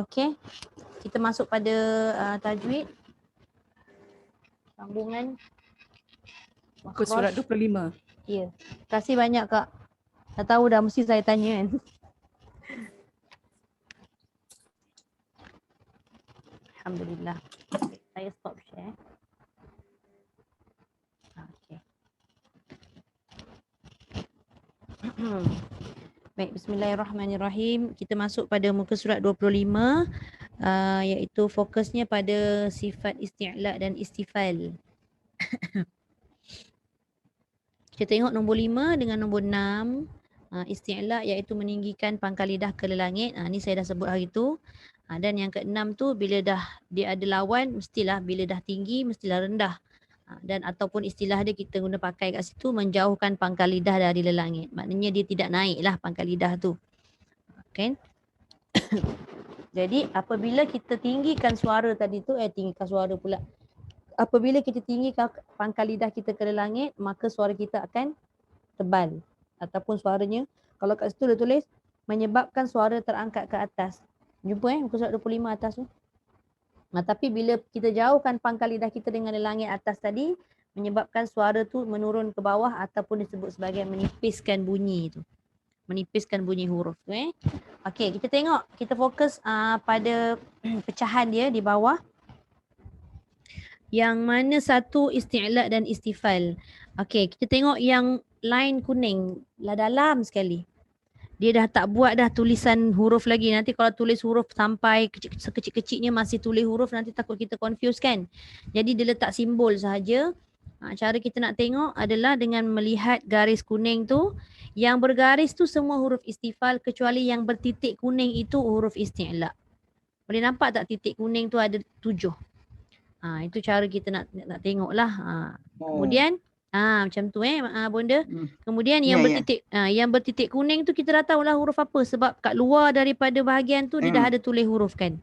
Okey. Kita masuk pada tajwid. Sambungan. Muka surat 25. Ya. Terima kasih banyak Kak. Dah tahu dah mesti saya tanya kan. Alhamdulillah. Saya stop share. Okey. Baik, bismillahirrahmanirrahim. Kita masuk pada muka surat 25 iaitu fokusnya pada sifat isti'la dan istifal. Kita tengok nombor 5 dengan nombor 6. Isti'la iaitu meninggikan pangkal lidah ke langit. Ni saya dah sebut hari tu. Dan yang ke-6 tu bila dah dia ada lawan, mestilah bila dah tinggi mestilah rendah. Dan ataupun istilah dia kita guna pakai kat situ, menjauhkan pangkal lidah dari langit. Maknanya dia tidak naik lah pangkal lidah tu. Okay. Jadi apabila kita tinggikan suara tadi tu, tinggikan suara pula. Apabila kita tinggikan pangkal lidah kita ke langit, maka suara kita akan tebal. Ataupun suaranya, kalau kat situ dia tulis, menyebabkan suara terangkat ke atas. Jumpa muka surat 25 atas tu. Tapi bila kita jauhkan pangkal lidah kita dengan langit atas tadi, menyebabkan suara tu menurun ke bawah ataupun disebut sebagai menipiskan bunyi tu. Menipiskan bunyi huruf tu. Okey, kita tengok, kita fokus pada pecahan dia di bawah. Yang mana satu isti'la dan istifal. Okey, kita tengok yang line kuning lah dalam sekali. Dia dah tak buat dah tulisan huruf lagi. Nanti kalau tulis huruf sampai sekecil-kecilnya masih tulis huruf, nanti takut kita confuse kan. Jadi dia letak simbol sahaja. Cara kita nak tengok adalah dengan melihat garis kuning tu. Yang bergaris tu semua huruf istifal kecuali yang bertitik kuning itu huruf isti'la. Boleh nampak tak titik kuning tu ada 7. Itu cara kita nak tengok lah. Kemudian macam tu bonda. Kemudian yang bertitik yang bertitik kuning tu kita dah tahulah huruf apa sebab kat luar daripada bahagian tu dia dah ada tulis huruf kan.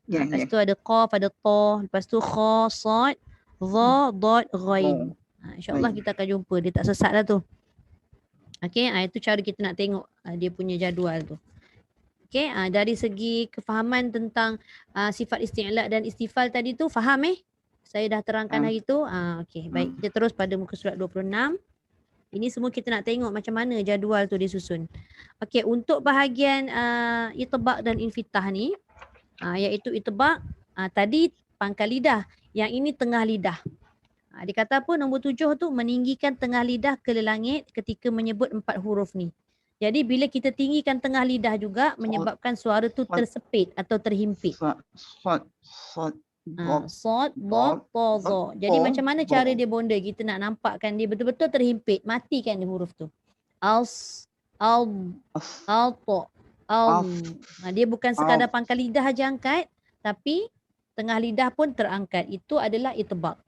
Lepas tu ada qaf, ada ta, lepas tu kha, sad, dha, dad, ghain. InsyaAllah kita akan jumpa, dia tak sesat lah tu. Okey, itu cara kita nak tengok dia punya jadual tu. Okey, dari segi kefahaman tentang sifat isti'la dan istifal tadi tu faham Saya dah terangkan hari tu. Okey, baik. Kita terus pada muka surat 26. Ini semua kita nak tengok macam mana jadual tu disusun. Okey, untuk bahagian itbaq dan infitah ni, iaitu itbaq tadi pangkal lidah, yang ini tengah lidah. Dia kata apa? Nombor 7 tu meninggikan tengah lidah ke langit ketika menyebut 4 huruf ni. Jadi bila kita tinggikan tengah lidah juga menyebabkan suara tu tersepit atau terhimpit. Sod, dot, to, zo. Jadi macam mana cara dia bonda? Kita nak nampakkan dia betul-betul terhimpit. Matikan dia huruf tu. Als, al, alto, al. Dia bukan sekadar pangkal lidah aja angkat, tapi tengah lidah pun terangkat. Itu adalah itbaq.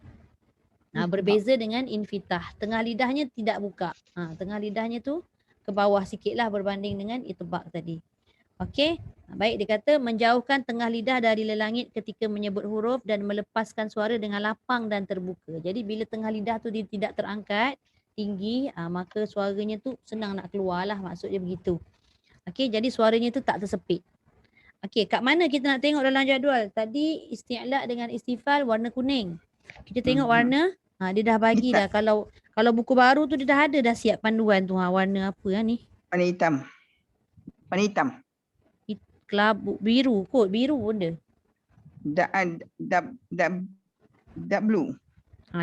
Berbeza dengan infitah. Tengah lidahnya tidak buka. Tengah lidahnya tu ke bawah sikit lah berbanding dengan itbaq tadi. Okey. Baik, dia kata menjauhkan tengah lidah dari lelangit ketika menyebut huruf dan melepaskan suara dengan lapang dan terbuka. Jadi bila tengah lidah tu dia tidak terangkat tinggi, maka suaranya tu senang nak keluar lah, maksud dia begitu. Okey, jadi suaranya tu tak tersepit. Okey, kat mana kita nak tengok dalam jadual? Tadi isti'la dengan istifal warna kuning. Kita tengok warna, dia dah bagi dah. Kalau buku baru tu dia dah ada dah siap panduan tu, warna apa ni? Warna hitam. Warna hitam. Kelabu, biru kot, biru pun dia. Dark blue.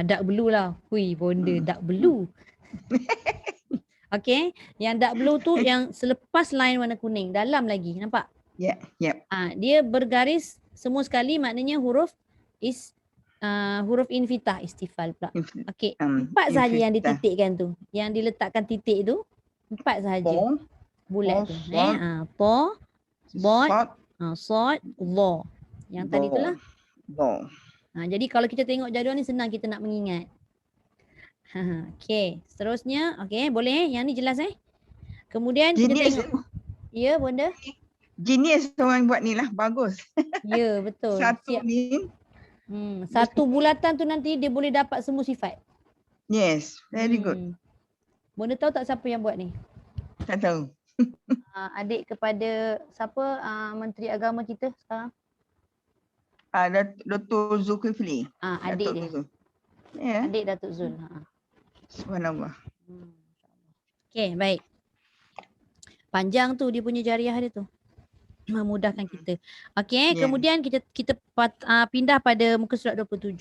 Dark blue lah. Hui, bonda dark blue. Okey, yang dark blue tu yang selepas line warna kuning, dalam lagi, nampak? Ya, yeah. Dia bergaris semua sekali, maknanya huruf huruf infitah, istifal pula. Okey, 4 sahaja yang dititikkan tu. Yang diletakkan titik tu 4 sahaja. Bulat tu. Po, Bod, Sod, Dha. Yang tadi tu lah. Jadi kalau kita tengok jadual ni senang kita nak mengingat. Okey, seterusnya. Okey, boleh yang ni jelas Kemudian kita tengok. Ya, bonda. Genius orang buat ni lah, bagus. Ya, betul. Satu ni. Satu bulatan tu nanti dia boleh dapat semua sifat. Yes, very good. Bonda tahu tak siapa yang buat ni? Tak tahu. Adik kepada siapa Menteri Agama kita sekarang? Dr. Zulkifli. Adik dia. Yeah. Adik Datuk Zul. Subhanallah. Okey, baik. Panjang tu dia punya jariah dia tu. Memudahkan kita. Okey, kemudian kita pindah pada muka surat 27.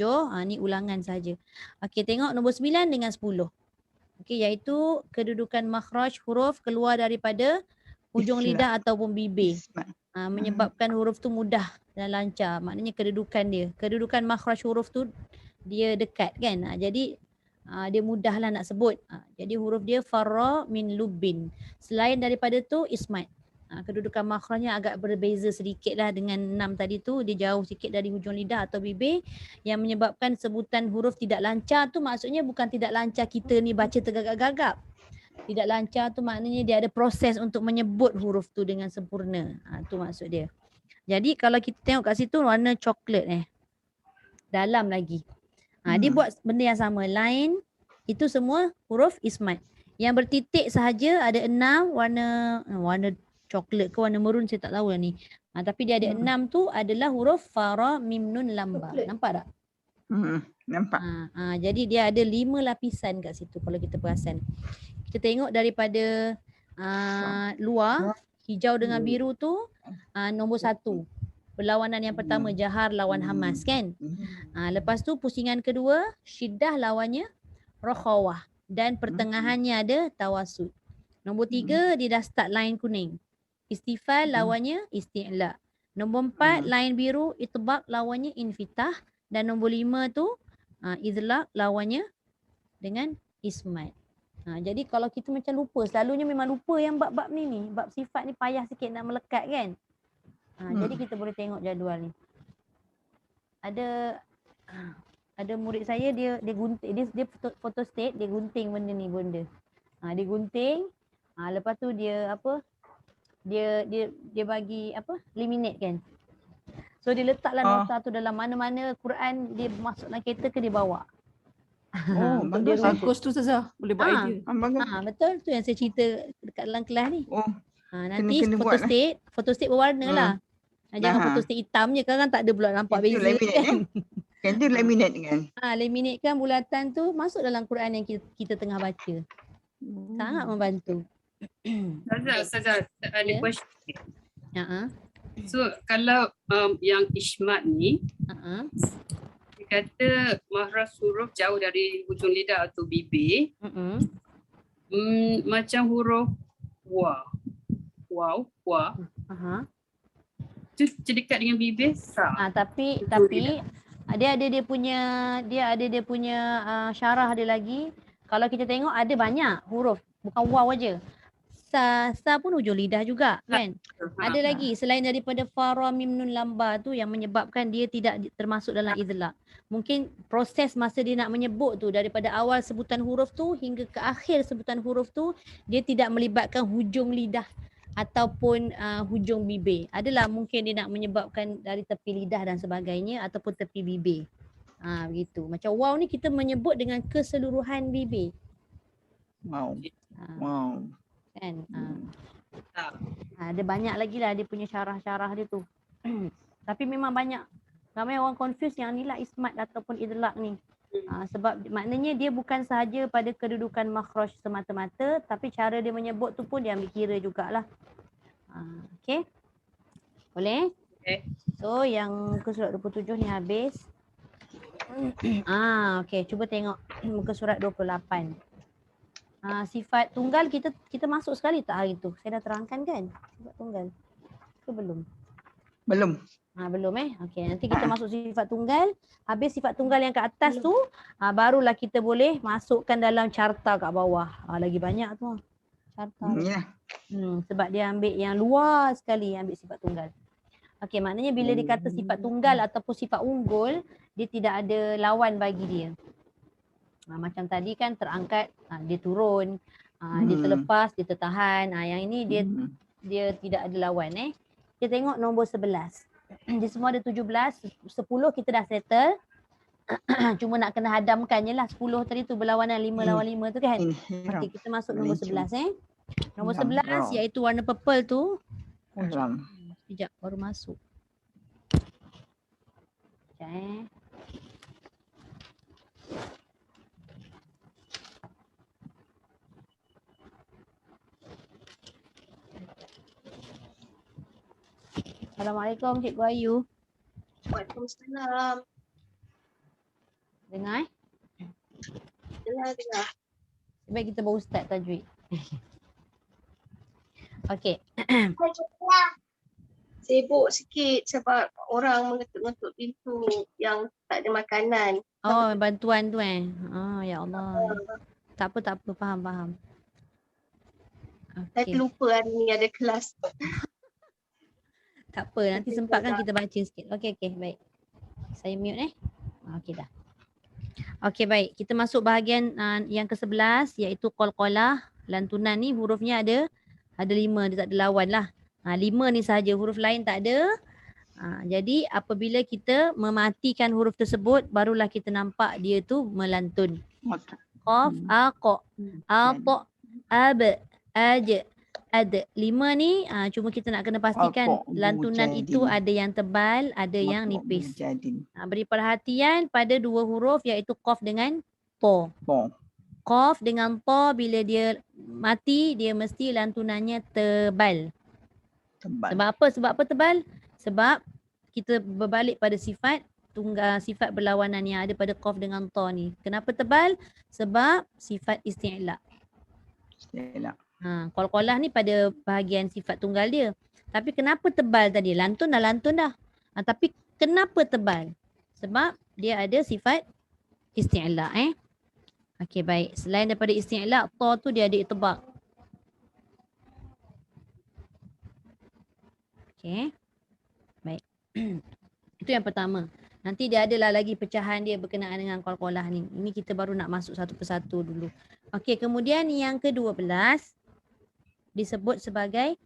Ni ulangan saja. Okey, tengok nombor 9 dengan 10. Okey, iaitu kedudukan makhraj huruf keluar daripada hujung lidah ataupun bibir. Menyebabkan huruf tu mudah dan lancar. Maknanya kedudukan dia. Kedudukan makhraj huruf tu dia dekat kan. Jadi dia mudahlah nak sebut. Jadi huruf dia farra min lubbin. Selain daripada tu ismat. Kedudukan makhrajnya agak berbeza sedikit lah dengan 6 tadi tu. Dia jauh sikit dari hujung lidah atau bibir. Yang menyebabkan sebutan huruf tidak lancar tu maksudnya bukan tidak lancar kita ni baca tergagap-gagap. Tidak lancar tu maknanya dia ada proses untuk menyebut huruf tu dengan sempurna. Tu maksud dia. Jadi kalau kita tengok kat situ warna coklat dalam lagi. Dia buat benda yang sama. Line itu semua huruf ismat. Yang bertitik sahaja ada 6 warna coklat ke warna merun saya tak tahu lah ni. Tapi dia ada 6 tu adalah huruf fara mim nun lam ba. Nampak tak? Nampak. Jadi dia ada 5 lapisan kat situ kalau kita perasan. Kita tengok daripada luar hijau dengan biru tu nombor 1. Perlawanan yang pertama jahar lawan hamas kan. Lepas tu pusingan kedua syiddah lawannya rokhawah dan pertengahannya ada tawasud. Nombor 3 dia dah start line kuning. Istifal lawannya isti'la. Nombor 4 line biru itbaq lawannya infitah dan nombor 5 tu idlaq lawannya dengan ismat. Jadi kalau kita macam lupa, selalunya memang lupa yang bab-bab ni. Bab sifat ni payah sikit nak melekat kan. Jadi kita boleh tengok jadual ni. Ada murid saya dia gunting, dia photostat, dia gunting benda ni benda. Dia gunting. Lepas tu dia dia bagi laminate kan. So dia letaklah nota tu dalam mana-mana Quran dia masuk dalam kereta ke dia bawa. Bagus tu Ustazah. Boleh buat idea. Betul tu yang saya cerita dekat dalam kelas ni. Nanti photostat berwarna lah. Jangan photostat hitam je kan tak ada pula nampak beza kan. Kan dia laminate kan. Laminate kan bulatan tu masuk dalam Quran yang kita tengah baca. Sangat membantu. Ustazah, ada question. So kalau yang ismat ni dia kata makhraj huruf jauh dari hujung lidah atau bibir. Macam huruf wa. Itu dekat dengan bibir sa. Tapi Dia ada dia punya syarah dia lagi. Kalau kita tengok ada banyak huruf, bukan waw aja. Sa pun hujung lidah juga kan. Ada lagi selain daripada fa ra mim nun lam ba tu yang menyebabkan dia tidak termasuk dalam idlaq. Mungkin proses masa dia nak menyebut tu daripada awal sebutan huruf tu hingga ke akhir sebutan huruf tu dia tidak melibatkan hujung lidah ataupun hujung bibir. Adalah mungkin dia nak menyebabkan dari tepi lidah dan sebagainya ataupun tepi bibir. Begitu. Macam waw ni kita menyebut dengan keseluruhan bibir. Wow. Wow. Kan? Ada banyak lagi lah dia punya syarah-syarah dia tu. Tapi memang banyak. Ramai orang confuse yang ni lah ismat ataupun idlaq ni. Sebab maknanya dia bukan sahaja pada kedudukan makhraj semata-mata, tapi cara dia menyebut tu pun dia ambil kira jugalah. Okay? Boleh? Okay. So yang muka surat 27 ni habis. Okay, cuba tengok muka surat 28. Sifat tunggal kita masuk sekali tak hari tu? Saya dah terangkan kan? Sifat tunggal. Ke belum? Belum. Belum Okey, nanti kita masuk sifat tunggal. Habis sifat tunggal yang ke atas tu, barulah kita boleh masukkan dalam carta kat bawah. Lagi banyak tu. Carta. Sebab dia ambil yang luar sekali, ambil sifat tunggal. Okey, maknanya bila dikata sifat tunggal ataupun sifat unggul, dia tidak ada lawan bagi dia. Macam tadi kan terangkat, dia turun, dia terlepas, dia tertahan. Yang ini dia tidak ada lawan. Kita tengok nombor 11. Dia semua ada 17, 10 kita dah settle. Cuma nak kena hadamkan je lah. 10 tadi tu berlawanan 5 lawan 5 tu kan. Okey, kita masuk nombor 11 Nombor 11 iaitu warna purple tu. Sekejap baru masuk. Sekejap Assalamualaikum Cikgu Ayu. Waalaikumsalam. Dengar Dengar. Baik kita baru start tajwid. Okey. Sibuk sikit sebab orang mengetuk-ngetuk pintu yang tak ada makanan. Bantuan tu ya Allah. Tak apa, faham. Saya terlupa hari ni ada kelas. Tak apa, nanti sempatkan kita baca sikit. Okey, baik. Saya mute Okey dah. Okey baik, kita masuk bahagian yang ke-11 iaitu qalqalah. Lantunan ni hurufnya ada 5, dia tak ada lawan lah. 5 ni sahaja, huruf lain tak ada. Jadi apabila kita mematikan huruf tersebut, barulah kita nampak dia tu melantun. Qaf, qa, ta, ab, aj, ad. 5 ni cuma kita nak kena pastikan lantunan itu ada yang tebal, ada yang nipis. Beri perhatian pada 2 huruf iaitu qaf dengan ta. Qaf dengan ta bila dia mati, dia mesti lantunannya tebal. Sebab apa tebal? Sebab kita berbalik pada sifat tunggal, sifat berlawanan yang ada pada qaf dengan ta ni. Kenapa tebal? Sebab sifat isti'la. Qalqalah ni pada bahagian sifat tunggal dia. Tapi kenapa tebal tadi? Lantun dah. Tapi kenapa tebal? Sebab dia ada sifat isti'la. Okey baik. Selain daripada isti'la, ta tu dia ada itbaq. Okey. Baik. Itu yang pertama. Nanti dia adalah lagi pecahan dia berkenaan dengan qalqalah ni. Ini kita baru nak masuk satu persatu dulu. Okey, kemudian yang ke-12 disebut sebagai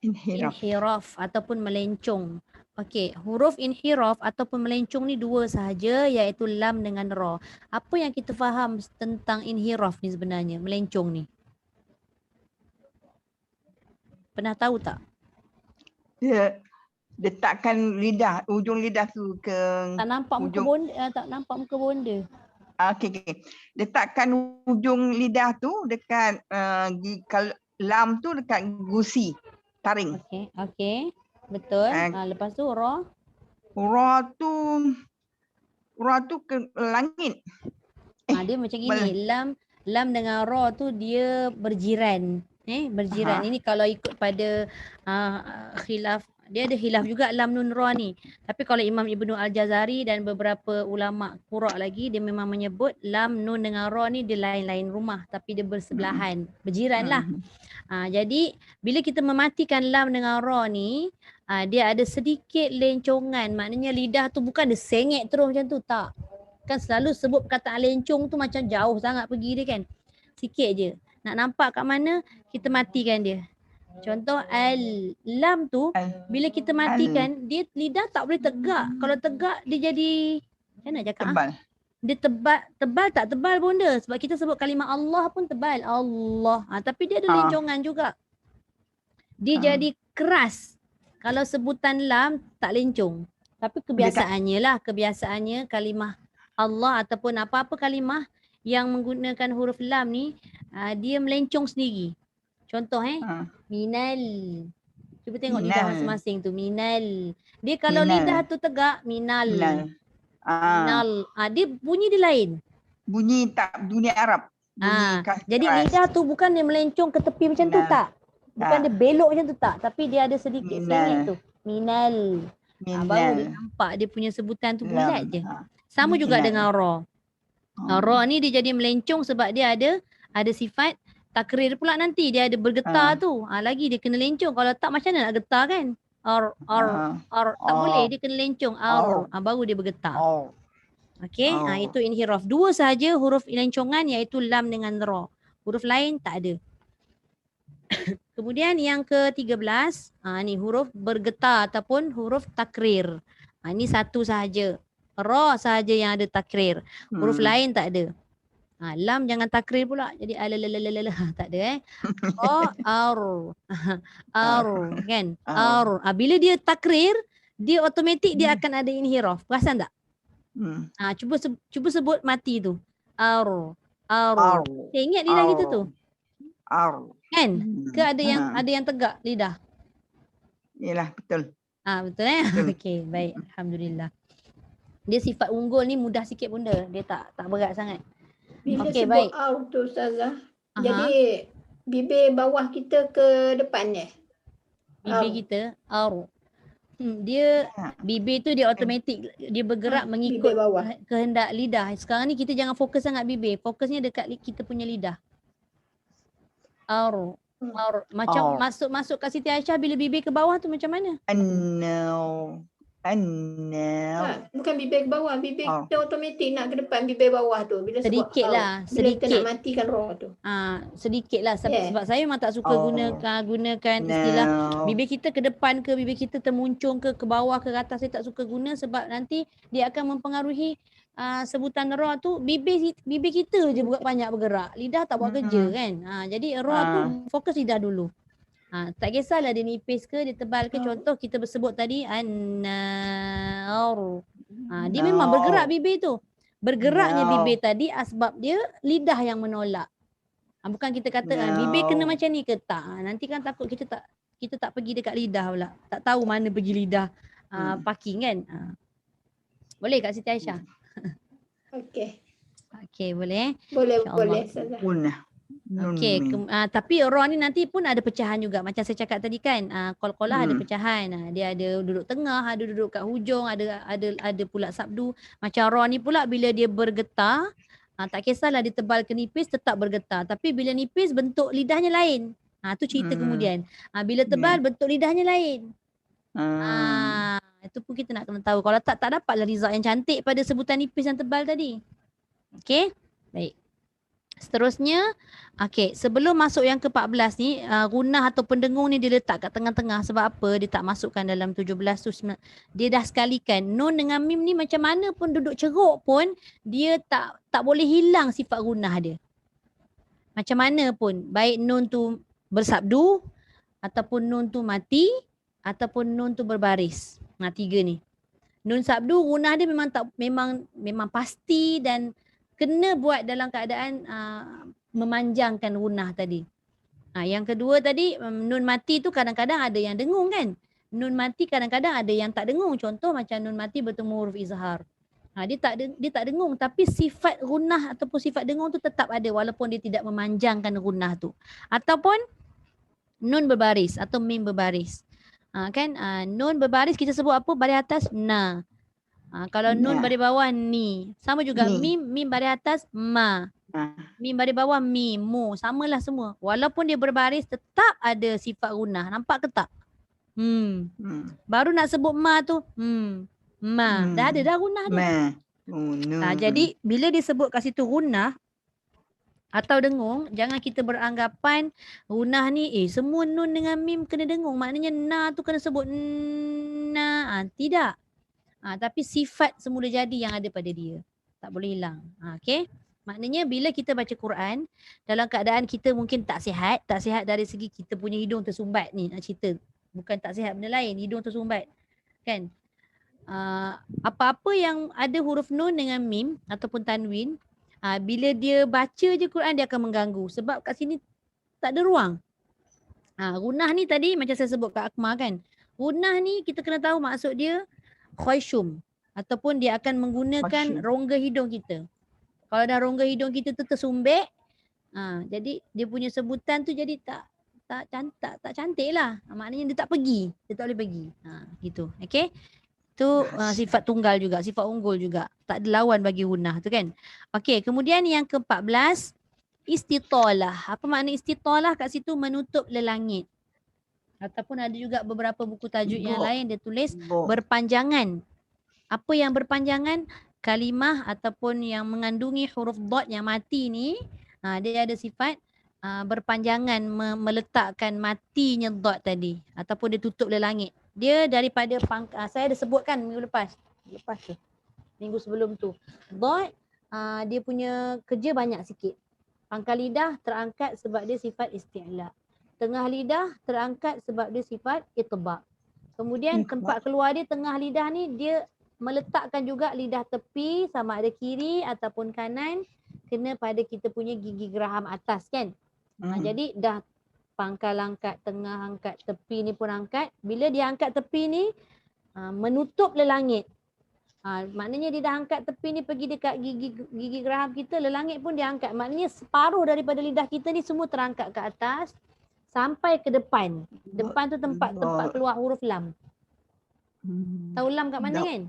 inhiraf ataupun melencong. Okey, huruf inhiraf ataupun melencong ni 2 sahaja iaitu lam dengan ra. Apa yang kita faham tentang inhiraf ni sebenarnya, melencong ni? Pernah tahu tak? Dia letakkan lidah, ujung lidah tu ke tak nampak muka bonda, tak nampak muka bonda. Okey. Letakkan ujung lidah tu dekat kalau lam tu dekat gusi, taring. Okey. Betul. Lepas tu ra. Ra tu ke langit. Dia macam gini. Lam dengan ra tu dia berjiran. Berjiran. Ini kalau ikut pada khilaf Dia ada khilaf juga lam nun ra ni. Tapi kalau Imam Ibnu Al-Jazari dan beberapa ulama qura lagi, dia memang menyebut lam nun dengan ra ni dia lain-lain rumah tapi dia bersebelahan, berjiran lah. Jadi bila kita mematikan lam dengan ra ni, dia ada sedikit lencongan. Maknanya lidah tu bukan dia sengit terus macam tu, tak. Kan selalu sebut perkataan lencong tu macam jauh sangat pergi dia kan. Sikit je. Nak nampak kat mana, kita matikan dia. Contoh lam tu bila kita matikan dia lidah tak boleh tegak. Kalau tegak dia jadi macam mana cakap? Tebal. Dia tebal tak tebal pun dia. Sebab kita sebut kalimah Allah pun tebal. Allah. Tapi dia ada lencongan juga. Dia jadi keras. Kalau sebutan lam tak lencong. Tapi kebiasaannya kalimah Allah ataupun apa-apa kalimah yang menggunakan huruf lam ni dia melencong sendiri. Contoh minal. Cuba tengok lidah masing-masing tu. Minal. Dia kalau lidah tu tegak, minal. Minal. Dia bunyi dia lain. Bunyi Arab. Jadi lidah tu bukan dia melencong ke tepi macam tu, tak. Bukan dia belok macam tu, tak. Tapi dia ada sedikit sengit tu. Minal. Baru dia nampak dia punya sebutan tu bulat je. Sama juga dengan ra. Ra ni dia jadi melencong sebab dia ada sifat takrir pula nanti. Dia ada bergetar tu. Lagi dia kena lencong. Kalau tak macam mana nak getar kan? Tak boleh. Dia kena lencong. Baru dia bergetar. Okey. Itu inhiraf. 2 sahaja huruf lencongan iaitu lam dengan ra. Huruf lain tak ada. Kemudian yang ke-13. Ni huruf bergetar ataupun huruf takrir. Ini satu sahaja. Ra sahaja yang ada takrir. Huruf lain tak ada. Lam jangan takrir pula. Jadi alalalala tak ada kan? Bila dia takrir, dia automatik dia akan ada inhiraf. Perasan tak? Cuba sebut mati tu. Ingat lidah kita tu. Kan? Ke ada yang tegak lidah? Yalah, betul. Betul Okey, baik. Alhamdulillah. Dia sifat unggul ni mudah sikit benda. Dia tak berat sangat. Bila Okey, sebut baik. out tu Ustazah, jadi bibir bawah kita ke depannya. Bibir kita dia bibir tu dia automatik dia bergerak mengikut kehendak lidah. Sekarang ni kita jangan fokus sangat bibir. Fokusnya dekat kita punya lidah. Macam masuk kat Siti Aisyah bila bibir ke bawah tu macam mana? Bukan bibir ke bawah, bibir kita automatik nak ke depan bibir bawah tu bila sedikit sebut lah, bila kita nak matikan roh tu. Sedikit lah sebab saya memang tak suka gunakan istilah bibir kita ke depan ke bibir kita termuncung ke bawah ke atas. Saya tak suka guna sebab nanti dia akan mempengaruhi sebutan roh tu. Bibir kita je banyak bergerak, lidah tak buat kerja kan. Jadi roh tu fokus lidah dulu. Tak kisahlah dia nipis ke, dia tebal ke. Contoh kita sebut tadi an-nar. Dia memang bergerak bibir tu. Bergeraknya bibir tadi sebab dia lidah yang menolak. Bukan kita kata bibir kena macam ni ke tak. Nanti kan takut kita tak pergi dekat lidah pula. Tak tahu mana pergi lidah parking kan. Boleh Kak Siti Aisyah? Okey, boleh? Boleh. Okey, tapi ra ni nanti pun ada pecahan juga. Macam saya cakap tadi kan, qalqalah ada pecahan. Dia ada duduk tengah, ada duduk kat hujung, ada pula sabdu. Macam ra ni pula bila dia bergetar, tak kisahlah dia tebal ke nipis tetap bergetar. Tapi bila nipis bentuk lidahnya lain. Tu cerita kemudian. Bila tebal bentuk lidahnya lain. Itu pun kita nak kena tahu. Kalau tak dapatlah result yang cantik pada sebutan nipis yang tebal tadi. Okey, baik. Seterusnya, sebelum masuk yang ke-14 ni, gunah atau pendengung ni dia letak kat tengah-tengah. Sebab apa? Dia tak masukkan dalam 17 tu. Dia dah sekalikan. Nun dengan mim ni macam mana pun duduk ceruk pun, dia tak boleh hilang sifat gunah dia. Macam mana pun. Baik nun tu bersabdu, ataupun nun tu mati, ataupun nun tu berbaris. 3 ni. Nun sabdu, gunah dia memang pasti dan kena buat dalam keadaan memanjangkan gunah tadi. Yang kedua tadi, nun mati tu kadang-kadang ada yang dengung kan. Nun mati kadang-kadang ada yang tak dengung. Contoh macam nun mati bertemu huruf izhar. Dia tak dengung tapi sifat gunah ataupun sifat dengung tu tetap ada walaupun dia tidak memanjangkan gunah tu. Ataupun nun berbaris atau mim berbaris. Kan nun berbaris kita sebut apa? Baris atas na. Kalau nun Na. baris bawah ni. Sama juga Ni. mim baris atas ma. Mim baris bawah mi, mu. Samalah semua. Walaupun dia berbaris tetap ada sifat gunah. Nampak ke tak? Baru nak sebut ma tu. Ma. Dah ada dah gunah dia. Ma. Oh, no. Jadi bila disebut kat situ gunah atau dengung, jangan kita beranggapan gunah ni semua nun dengan mim kena dengung. Maknanya na tu kena sebut na. Tidak. Tapi sifat semula jadi yang ada pada dia. Tak boleh hilang. Okey. Maknanya bila kita baca Quran dalam keadaan kita mungkin tak sihat dari segi kita punya hidung tersumbat ni nak cerita. Bukan tak sihat benda lain, hidung tersumbat. Kan? Apa-apa yang ada huruf nun dengan mim ataupun tanwin, bila dia baca je Quran dia akan mengganggu sebab kat sini tak ada ruang. Gunah ni tadi macam saya sebut kat Akmal kan. Gunah ni kita kena tahu maksud dia khayshum ataupun dia akan menggunakan rongga hidung kita. Kalau dah rongga hidung kita tu tersumbek, jadi dia punya sebutan tu jadi tak cantik lah. Maknanya dia tak pergi, dia tak boleh pergi. Gitu. Okey. Tu sifat tunggal juga, sifat unggul juga. Tak ada lawan bagi gunah tu kan. Okey, kemudian yang ke-14 istitalah. Apa makna istitalah? Kat situ menutup lelangit. Ataupun ada juga beberapa buku tajuk yang lain dia tulis berpanjangan. Apa yang berpanjangan? Kalimah ataupun yang mengandungi huruf dot yang mati ni, dia ada sifat berpanjangan, meletakkan matinya dot tadi ataupun dia tutup lelangit. Dia daripada saya ada sebutkan minggu lepas tu, minggu sebelum tu. Dot dia punya kerja banyak sikit. Pangkal lidah terangkat sebab dia sifat isti'la. Tengah lidah terangkat sebab dia sifat itba'. Kemudian tempat keluar dia tengah lidah ni dia meletakkan juga lidah tepi sama ada kiri ataupun kanan kena pada kita punya gigi geraham atas kan. Jadi dah pangkal angkat, tengah angkat, tepi ni pun angkat. Bila dia angkat tepi ni menutup lelangit. Maknanya dia dah angkat tepi ni pergi dekat gigi geraham kita, lelangit pun dia angkat. Maknanya separuh daripada lidah kita ni semua terangkat ke atas sampai ke depan. Depan tu tempat keluar huruf lam. Tahu lam kat mana kan?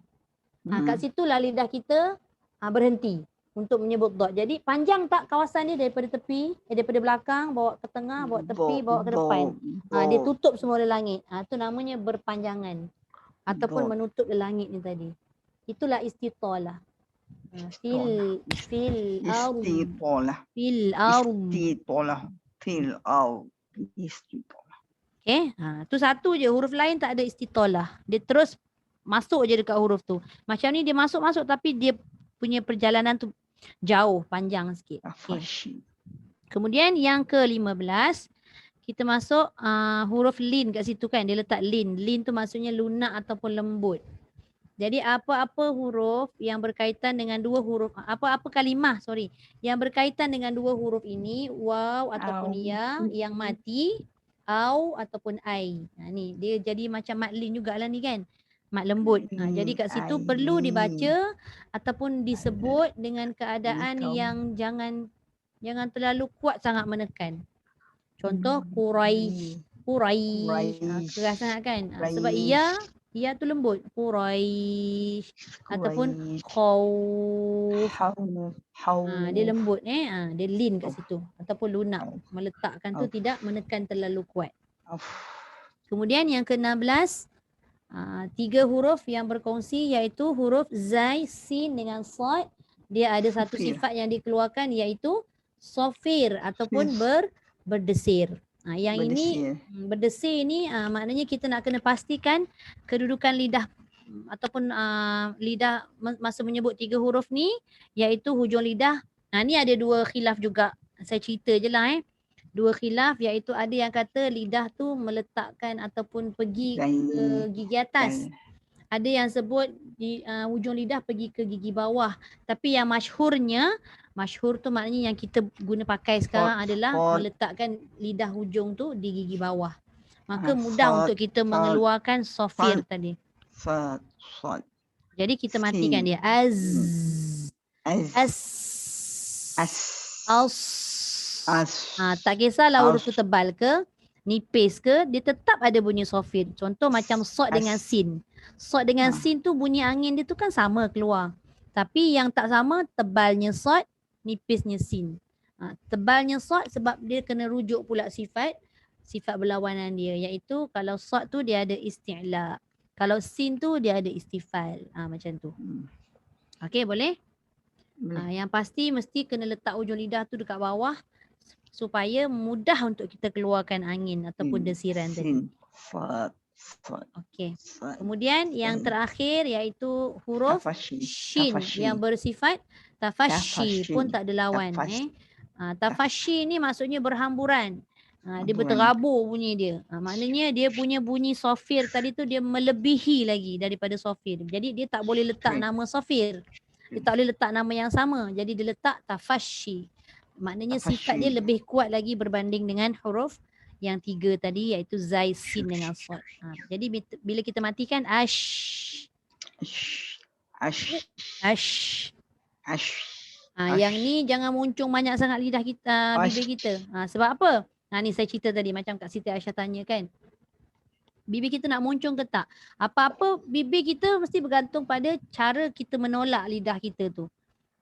Kat situlah lidah kita berhenti untuk menyebut dot. Jadi panjang tak kawasan dia daripada tepi, daripada belakang, bawa ke tengah, bawa tepi, bawa ke depan. Dia tutup semua lelangit. Itu namanya berpanjangan. Ataupun menutup lelangit ni tadi. Itulah istitalah. Fil arum. Istitalah. Okay. Tu satu je. Huruf lain tak ada istitalah. Dia terus masuk je dekat huruf tu. Macam ni dia masuk tapi dia punya perjalanan tu jauh, panjang sikit. Okay. Kemudian yang ke-15 kita masuk huruf lin kat situ kan. Dia letak lin. Lin tu maksudnya lunak ataupun lembut. Jadi apa-apa huruf yang berkaitan dengan dua huruf, apa-apa kalimah yang berkaitan dengan dua huruf ini, waw ataupun ya yang mati, au ataupun ai. Ni dia jadi macam mat lin jugalah ni kan. Mat lembut. Jadi kat situ perlu dibaca ataupun disebut dengan keadaan yang jangan terlalu kuat sangat menekan. Contoh Quraisy. Keras sangat kan? Sebab ia tu lembut. Quraisy ataupun Khawf. Dia lembut dia lin kat situ ataupun lunak. Meletakkan tu tidak menekan terlalu kuat. Kemudian yang ke-16 tiga huruf yang berkongsi iaitu huruf zai, sin dengan sad. Dia ada satu sifat yang dikeluarkan iaitu sofir ataupun berdesir. Yang ini berdesir ni maknanya kita nak kena pastikan kedudukan lidah ataupun lidah masa menyebut tiga huruf ni iaitu hujung lidah. Ni ada dua khilaf juga. Saya cerita je lah dua khilaf iaitu ada yang kata lidah tu meletakkan ataupun pergi ke gigi atas. Ada yang sebut hujung lidah pergi ke gigi bawah. Tapi yang masyhur tu maknanya yang kita guna pakai sekarang adalah meletakkan lidah hujung tu di gigi bawah. Maka mudah untuk kita mengeluarkan sofir tadi. Jadi kita matikan dia. Tak kisahlah huruf tu tebal ke, nipis ke, dia tetap ada bunyi sofir. Contoh macam sod dengan sin. Sod dengan sin tu bunyi angin dia tu kan sama keluar. Tapi yang tak sama tebalnya sod, nipisnya sin. Tebalnya sod sebab dia kena rujuk pula sifat berlawanan dia, iaitu kalau sod tu dia ada isti'la. Kalau sin tu dia ada istifal. Macam tu. Okey, boleh? Yang pasti mesti kena letak ujung lidah tu dekat bawah supaya mudah untuk kita keluarkan angin ataupun desiran tadi. Okey. Kemudian yang terakhir iaitu huruf shin yang bersifat tafashi pun tak ada lawan. Tafashi ni maksudnya berhamburan. Dia berterabur bunyi dia. Maknanya dia punya bunyi sofir tadi tu dia melebihi lagi daripada sofir. Jadi dia tak boleh letak nama sofir. Dia tak boleh letak nama yang sama. Jadi dia letak tafashi. Maknanya sifat dia lebih kuat lagi berbanding dengan huruf yang 3 tadi iaitu zai, sin dengan sod. Jadi bila kita matikan ash. Yang ni jangan muncung banyak sangat lidah kita, bibir kita. Sebab apa? Ni saya cerita tadi macam Kak Siti Aisyah tanya kan. Bibir kita nak muncung ke tak? Apa-apa bibir kita mesti bergantung pada cara kita menolak lidah kita tu.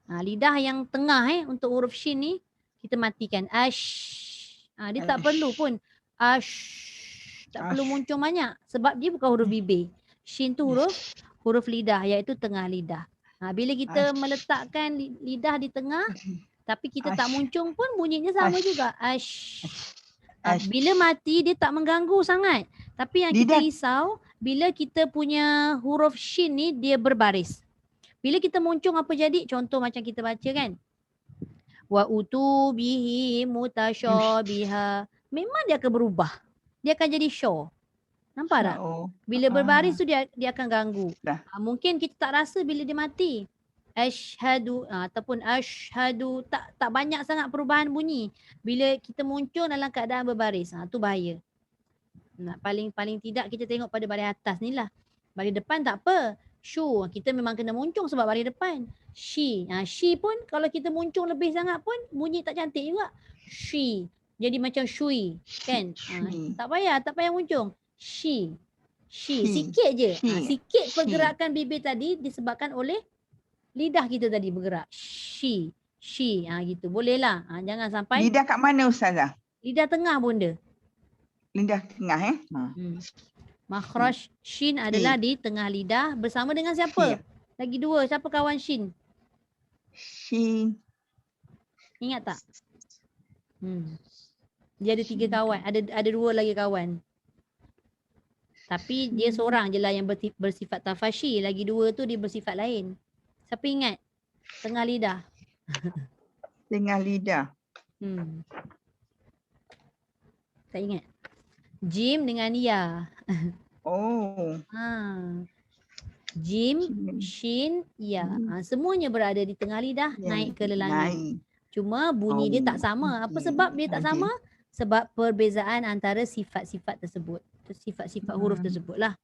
Lidah yang tengah untuk huruf shin ni kita matikan ash. Dia tak perlu pun ash. Tak perlu muncung banyak sebab dia bukan huruf bibir. Shin tu huruf lidah iaitu tengah lidah. Bila kita meletakkan lidah di tengah tapi kita tak muncung pun bunyinya sama juga. Ash. Bila mati dia tak mengganggu sangat. Tapi yang kita risau bila kita punya huruf shin ni dia berbaris. Bila kita muncung apa jadi? Contoh macam kita baca kan. Wa utubihi mutasyabiha. Memang dia akan berubah. Dia akan jadi syaw. Nampak tak? Bila berbaris tu dia akan ganggu. Mungkin kita tak rasa bila dia mati. Ashhadu ataupun ashhadu tak banyak sangat perubahan bunyi. Bila kita muncul dalam keadaan berbaris, tu bahaya. Paling tidak kita tengok pada baris atas ni lah. Baris depan tak apa. Shu, kita memang kena muncung sebab baris depan. She, she pun kalau kita muncung lebih sangat pun bunyi tak cantik juga. She, jadi macam shui kan. Tak payah muncung. She, sikit je. Sikit pergerakan bibir tadi disebabkan oleh lidah kita tadi bergerak. She, gitu. Boleh lah. Jangan sampai. Lidah kat mana Ustazah? Lidah tengah bunda. Lidah tengah Makhraj shin adalah di tengah lidah bersama dengan siapa? Lagi dua. Siapa kawan shin? Shin. Ingat tak? Dia ada 3 kawan. Ada 2 lagi kawan. Tapi dia seorang je lah yang bersifat tafashi. Lagi 2 tu dia bersifat lain. Siapa ingat? Tengah lidah. Tengah lidah. Tak ingat? Jim dengan ya. Jim, shin, ya. Semuanya berada di tengah lidah, naik ke lelangit. Cuma bunyi dia tak sama. Apa sebab dia tak sama? Sebab perbezaan antara sifat-sifat tersebut. Sifat-sifat huruf tersebut lah.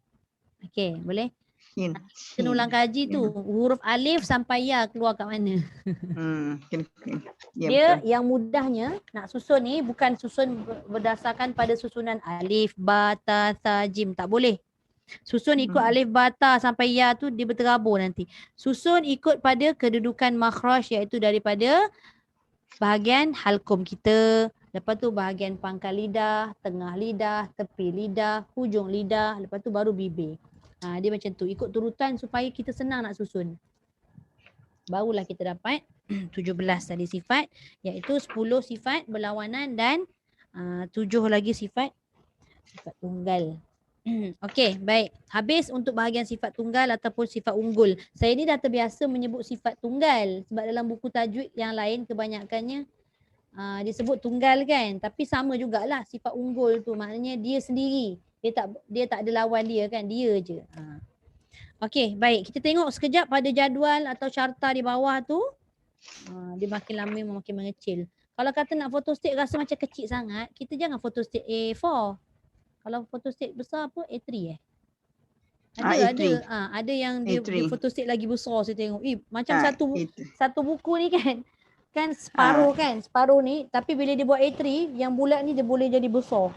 Okey, boleh? Kena ulang kaji tu. Huruf alif sampai ya keluar kat mana? Dia yang mudahnya nak susun ni bukan susun berdasarkan pada susunan alif, ba, ta, tha, jim. Tak boleh. Susun ikut alif, ba, ta sampai ya tu dia berterabur nanti. Susun ikut pada kedudukan makhraj iaitu daripada bahagian halkum kita. Lepas tu bahagian pangkal lidah, tengah lidah, tepi lidah, hujung lidah. Lepas tu baru bibir. Dia macam tu. Ikut turutan supaya kita senang nak susun. Barulah kita dapat 17 tadi sifat. Iaitu 10 sifat berlawanan dan 7 lagi sifat tunggal. Okey, baik. Habis untuk bahagian sifat tunggal ataupun sifat unggul. Saya ni dah terbiasa menyebut sifat tunggal. Sebab dalam buku tajwid yang lain kebanyakannya disebut tunggal kan. Tapi sama jugalah sifat unggul tu. Maknanya dia sendiri. Dia tak ada lawan dia kan. Dia je. Okey, baik. Kita tengok sekejap pada jadual atau carta di bawah tu. Dia makin lama makin mengecil. Kalau kata nak photostat rasa macam kecil sangat, kita jangan photostat A4. Kalau photostat besar apa? A3 Ada yang dia photostat lagi besar saya tengok. Macam satu buku ni kan separuh kan. Separuh ni tapi bila dia buat A3 yang bulat ni dia boleh jadi besar.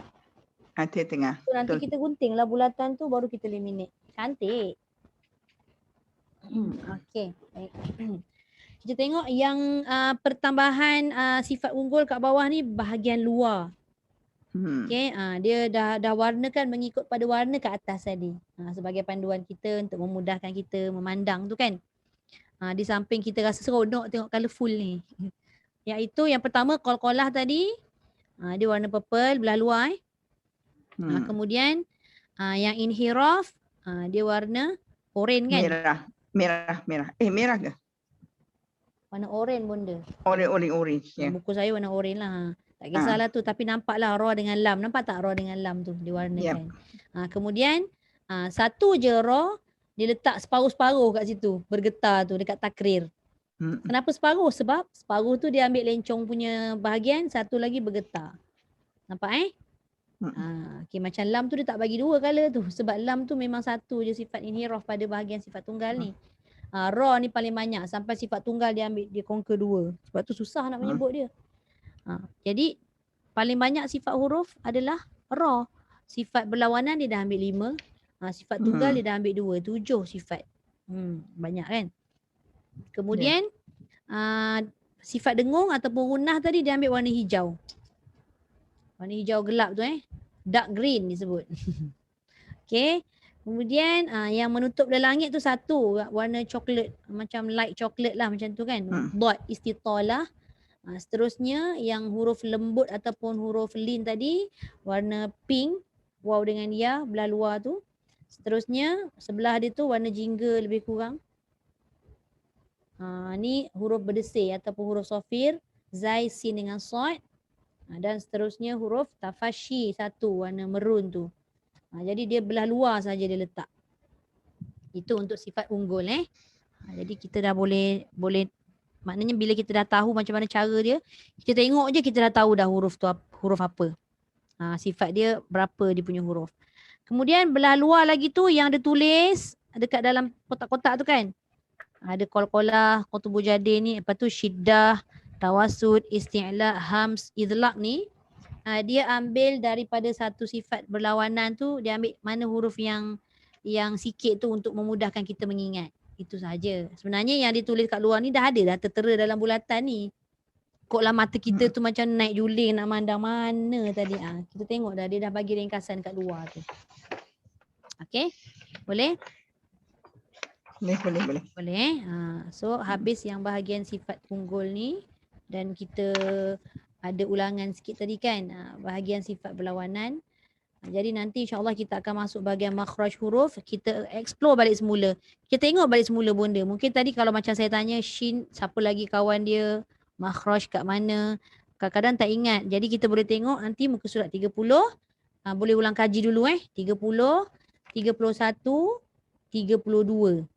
Tengah. So, nanti Betul. kita guntinglah bulatan tu baru kita eliminate. Cantik. Okey. Baik. Kita tengok yang pertambahan sifat unggul kat bawah ni bahagian luar. Okey, dia dah warnakan mengikut pada warna kat atas tadi. Sebagai panduan kita untuk memudahkan kita memandang tu kan. Di samping kita rasa seronok tengok colourful ni. Iaitu yang pertama qalqalah tadi. Dia warna purple belah luar. Kemudian yang inhiraf dia warna oranye kan? Merah. Merah ke? Warna oranye bunda. Orange. Ya. Buku saya warna oranye lah. Tak kisahlah tu, tapi nampaklah ra dengan lam. Nampak tak ra dengan lam tu diwarnakan. Kemudian satu je ra dia letak separuh-separuh kat situ, bergetar tu dekat takrir. Kenapa separuh? Sebab separuh tu dia ambil lencong punya bahagian, satu lagi bergetar. Nampak Okay, macam lam tu dia tak bagi dua color tu. Sebab lam tu memang satu je sifat inhiraf pada bahagian sifat tunggal ni. Ra ni paling banyak sampai sifat tunggal dia ambil, dia conquer dua. Sebab tu susah nak menyebut dia. Jadi paling banyak sifat huruf adalah ra. Sifat berlawanan dia dah ambil 5. Sifat tunggal dia dah ambil 2. 7 sifat. Banyak kan? Kemudian sifat dengung ataupun gunah tadi dia ambil warna hijau. Warna hijau gelap tu dark green disebut. Okay. Kemudian yang menutup dalam langit tu satu warna coklat, macam light coklat lah macam tu kan. Dot istitalah. Seterusnya yang huruf lembut ataupun huruf lin tadi warna pink, waw dengan ya belah luar tu. Seterusnya sebelah dia tu warna jingga lebih kurang. Ni huruf berdesir ataupun huruf sofir, zai, sin dengan sod. Dan seterusnya huruf tafashi satu warna merun tu. Jadi dia belah luar saja dia letak. Itu untuk sifat unggul Jadi kita dah boleh maknanya bila kita dah tahu macam mana cara dia, kita tengok je kita dah tahu dah huruf tu huruf apa. Sifat dia berapa dia punya huruf. Kemudian belah luar lagi tu yang dia tulis dekat dalam kotak-kotak tu kan. Ada qalqalah, qutbu jadin ni, lepas tu syiddah, tawasud, isti'la, hams, idlaq ni. Dia ambil daripada satu sifat berlawanan tu, dia ambil mana huruf yang sikit tu untuk memudahkan kita mengingat. Itu saja. Sebenarnya yang ditulis kat luar ni dah ada dah tertera dalam bulatan ni. Koklah mata kita tu macam naik juling nak mandang mana tadi. Kita tengok dah dia dah bagi ringkasan kat luar tu. Okey? Boleh? Boleh. So habis yang bahagian sifat unggul ni dan kita ada ulangan sikit tadi kan, bahagian sifat berlawanan. Jadi nanti insyaAllah kita akan masuk bahagian makhraj huruf. Kita explore balik semula. Kita tengok balik semula benda. Mungkin tadi kalau macam saya tanya Shin, siapa lagi kawan dia, makhraj kat mana, kadang-kadang tak ingat. Jadi kita boleh tengok nanti muka surat 30. Boleh ulang kaji dulu 30, 31, 32.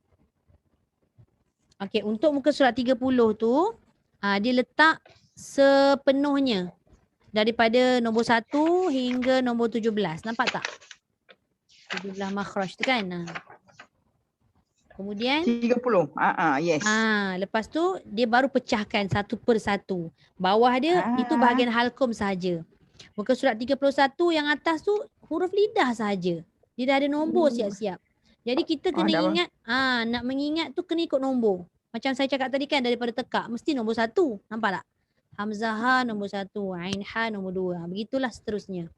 Okey, untuk muka surat 30 tu dia letak sepenuhnya daripada nombor 1 hingga nombor 17. Nampak tak? 17 makhraj tu kan. Kemudian 30. Yes. Lepas tu dia baru pecahkan satu per satu. Bawah dia itu bahagian halqum saja. Muka surat 31 yang atas tu huruf lidah saja. Dia dah ada nombor siap-siap. Jadi kita kena ingat, nak mengingat tu kena ikut nombor. Macam saya cakap tadi kan, daripada tekak mesti nombor 1. Nampak tak? Hamzah ha nombor 1, ain ha nombor 2. Begitulah seterusnya.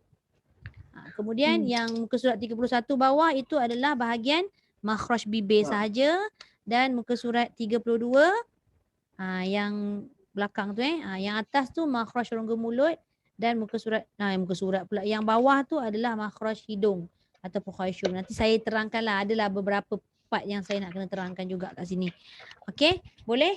Kemudian yang muka surat 31 bawah itu adalah bahagian makhraj bibir sahaja, dan muka surat 32 yang belakang tu yang atas tu makhraj rongga mulut, dan muka surat pula yang bawah tu adalah makhraj hidung ataupun khaysyum. Nanti saya terangkanlah, adalah beberapa part yang saya nak kena terangkan juga kat sini. Okey, boleh?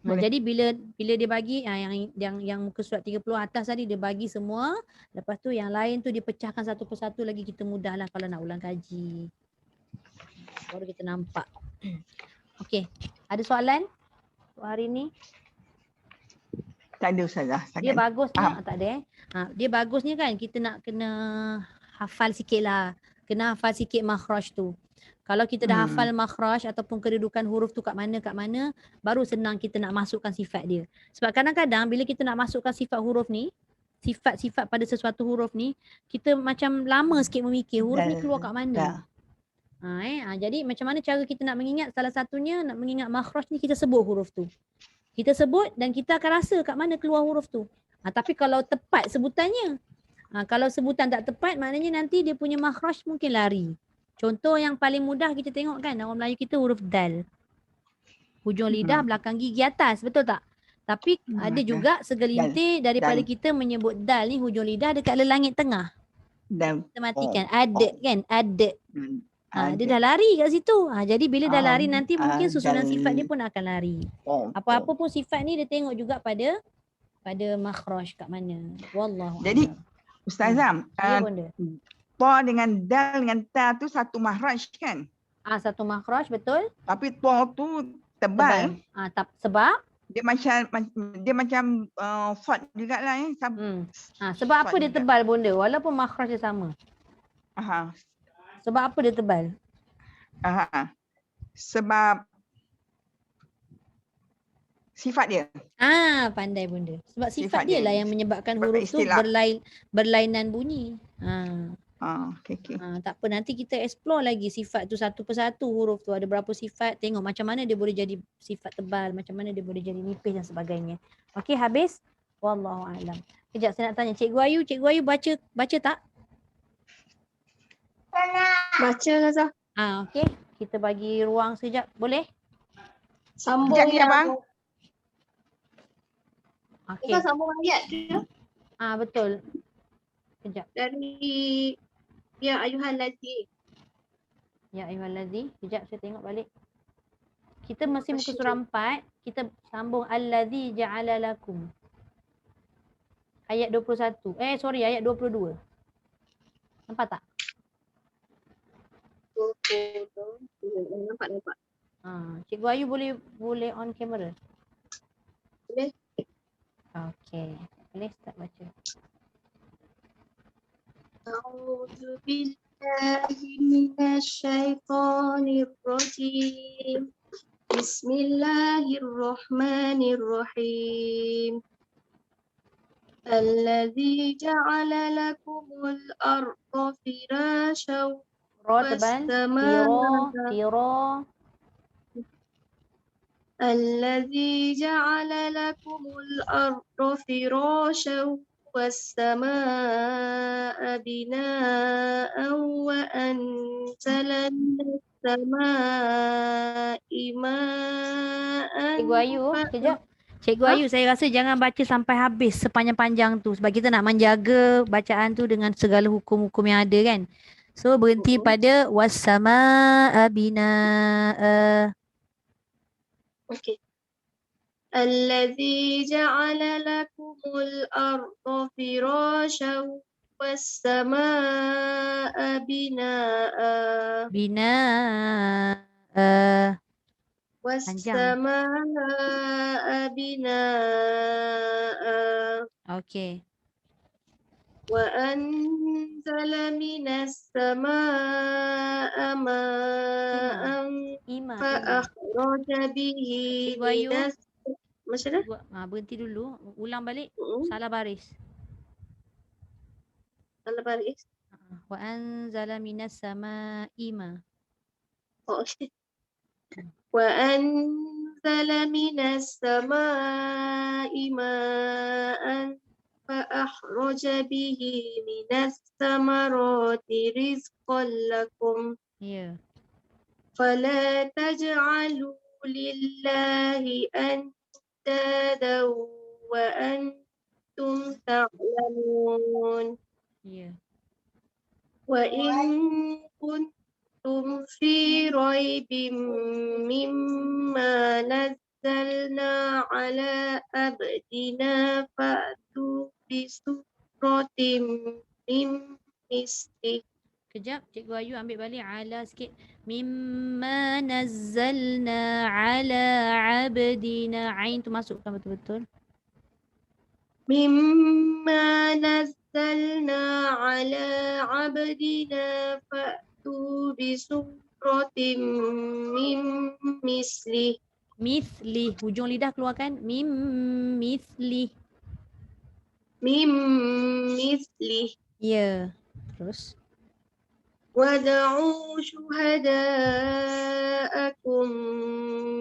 Jadi bila dia bagi yang muka surat 30 atas tadi dia bagi semua, lepas tu yang lain tu dia pecahkan satu persatu lagi, kita mudahlah kalau nak ulang kaji. Baru kita nampak. Okey, ada soalan untuk hari ni? Tak ada Ustazah. Dia bagusnya tak ada dia bagusnya kan kita nak kena hafal sikit lah. Kena hafal sikit makhraj tu. Kalau kita dah hafal makhraj ataupun kedudukan huruf tu kat mana, baru senang kita nak masukkan sifat dia. Sebab kadang-kadang bila kita nak masukkan sifat huruf ni, sifat-sifat pada sesuatu huruf ni, kita macam lama sikit memikir huruf ni Dal, keluar kat mana. da. Jadi macam mana cara kita nak mengingat? Salah satunya nak mengingat makhraj ni, kita sebut huruf tu. Kita sebut dan kita akan rasa kat mana keluar huruf tu. Tapi kalau tepat sebutannya. Kalau sebutan tak tepat, maknanya nanti dia punya makhraj mungkin lari. Contoh yang paling mudah kita tengok kan, orang Melayu kita huruf dal. Hujung lidah belakang gigi atas, betul tak? Tapi ada juga segelintir daripada kita menyebut dal ni hujung lidah dekat lelangit tengah. Kita matikan. Ada kan? Ada. Dia dah lari kat situ. Jadi bila dah lari nanti mungkin susunan sifat dia pun akan lari. Apa-apa pun sifat ni dia tengok juga pada makhraj kat mana. Wallahu Jadi a'lam. Ustazah, Ya, Bunda. ta dengan dal dengan ta tu satu makhraj kan? Satu makhraj, betul. Tapi ta tu tebal. Sebab dia macam fad jugalah sebab apa dia tebal, Bunda? Walaupun makhraj dia sama. Sebab apa dia tebal? Sebab sifat dia. Pandai Bunda. Sebab sifat dia lah yang menyebabkan huruf tu berlainan bunyi. Okay. Tak apa, nanti kita explore lagi sifat tu satu persatu, huruf tu ada berapa sifat, tengok macam mana dia boleh jadi sifat tebal, macam mana dia boleh jadi nipis dan sebagainya. Okey, habis? Wallahu a'lam. Kejap saya nak tanya Cikgu Ayu baca tak? Baca Ustazah. Okey, kita bagi ruang sekejap, boleh? Sambung ya, Bang. Okey. Kita sambung ayat tu. Betul. Kejap. Dari ya ayyuhallazi. Ya ayyuhallazi. Kejap saya tengok balik. Kita masih muka surah 4, kita sambung allazi ja'ala lakum. Ayat 21. Ayat 22. Nampak tak? Nampak. Cikgu Ayu boleh on kamera? Boleh. Okey. Boleh start baca. A'udzu billahi minasyaitonir rajim. Bismillahirrahmanirrahim. Alladzi ja'ala lakumul arda firasyan الذي جعل لكم الأرض فراشا والسماء بناء وأنزل من السماء ماء. Cikgu Ayu, kejap. Cikgu Ayu, saya rasa jangan baca sampai habis sepanjang-panjang tu sebab kita nak menjaga bacaan tu dengan segala hukum-hukum yang ada kan. So berhenti pada wassama'a binaa. Okey. Allazi ja'ala lakumul arda firasyan was-samaa'a binaa. Was-samaa'a binaa. Okey. Wa anzala minas samaa'a ma'an fa'akhraja bihi minas. Macam mana? Berhenti dulu, ulang balik. Salah baris. Wa anzala minas samaa'i ma. Okey. Wa anzala minas samaa'i ma'an فأخرج به من الثمرات رزقا لكم. فلا تجعلوا لله أندادا وأنتم تعلمون. وإن كنتم في ريب مما نزلنا على عبدنا فأتوا bisuratim min misli. Kejap, Cikgu Ayu ambil balik ala sikit. Mimma nazzalna ala abdina. Ain tu masukkan betul-betul. Mimma nazzalna ala abdina fa'tu bisuratim min misli. Misli, hujung lidah keluarkan. Misli. Mim mislih. Ya. Terus. Wada'u syuhada'akum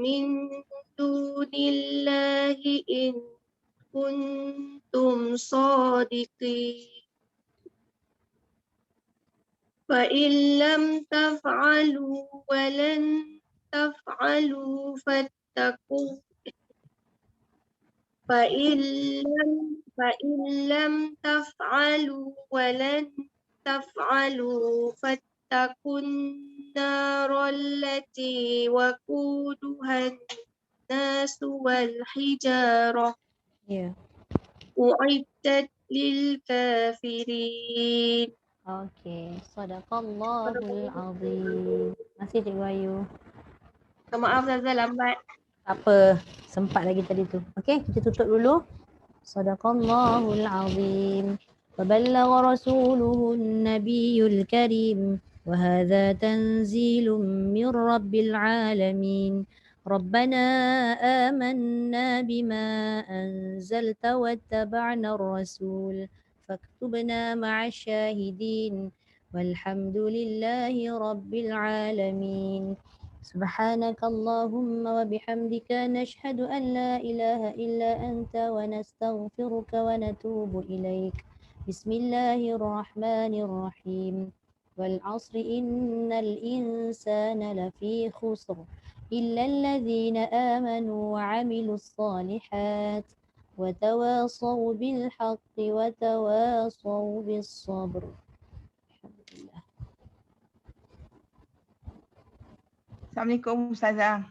min dunillahi in kuntum sadiqin. فإن لم تفعلوا ولن تفعلوا فإن لم تفعلوا ولن تفعلوا فاتقوا النار التي وقودها الناس والحجارة Ya. أعدت للكافرين. Okey. Sadaqallahul azim. Masih Cikgu Ayu. Maaf Zazah lambat. Tak apa. Sempat lagi tadi tu. Okey, kita tutup dulu. Sadaqallahul azim. وبلغ رسوله النبي الكريم وهذا تنزيل من رب العالمين ربنا آمنا بما أنزلت واتبعنا الرسول فاكتبنا مع الشاهدين والحمد لله رب العالمين سبحانك اللهم وبحمدك نشهد أن لا إله إلا أنت ونستغفرك ونتوب إليك بسم الله الرحمن الرحيم والعصر إن الإنسان لفي خسر إلا الذين آمنوا وعملوا الصالحات وتواصوا بالحق وتواصوا بالصبر. الحمد لله. Assalamualaikum Ustazah.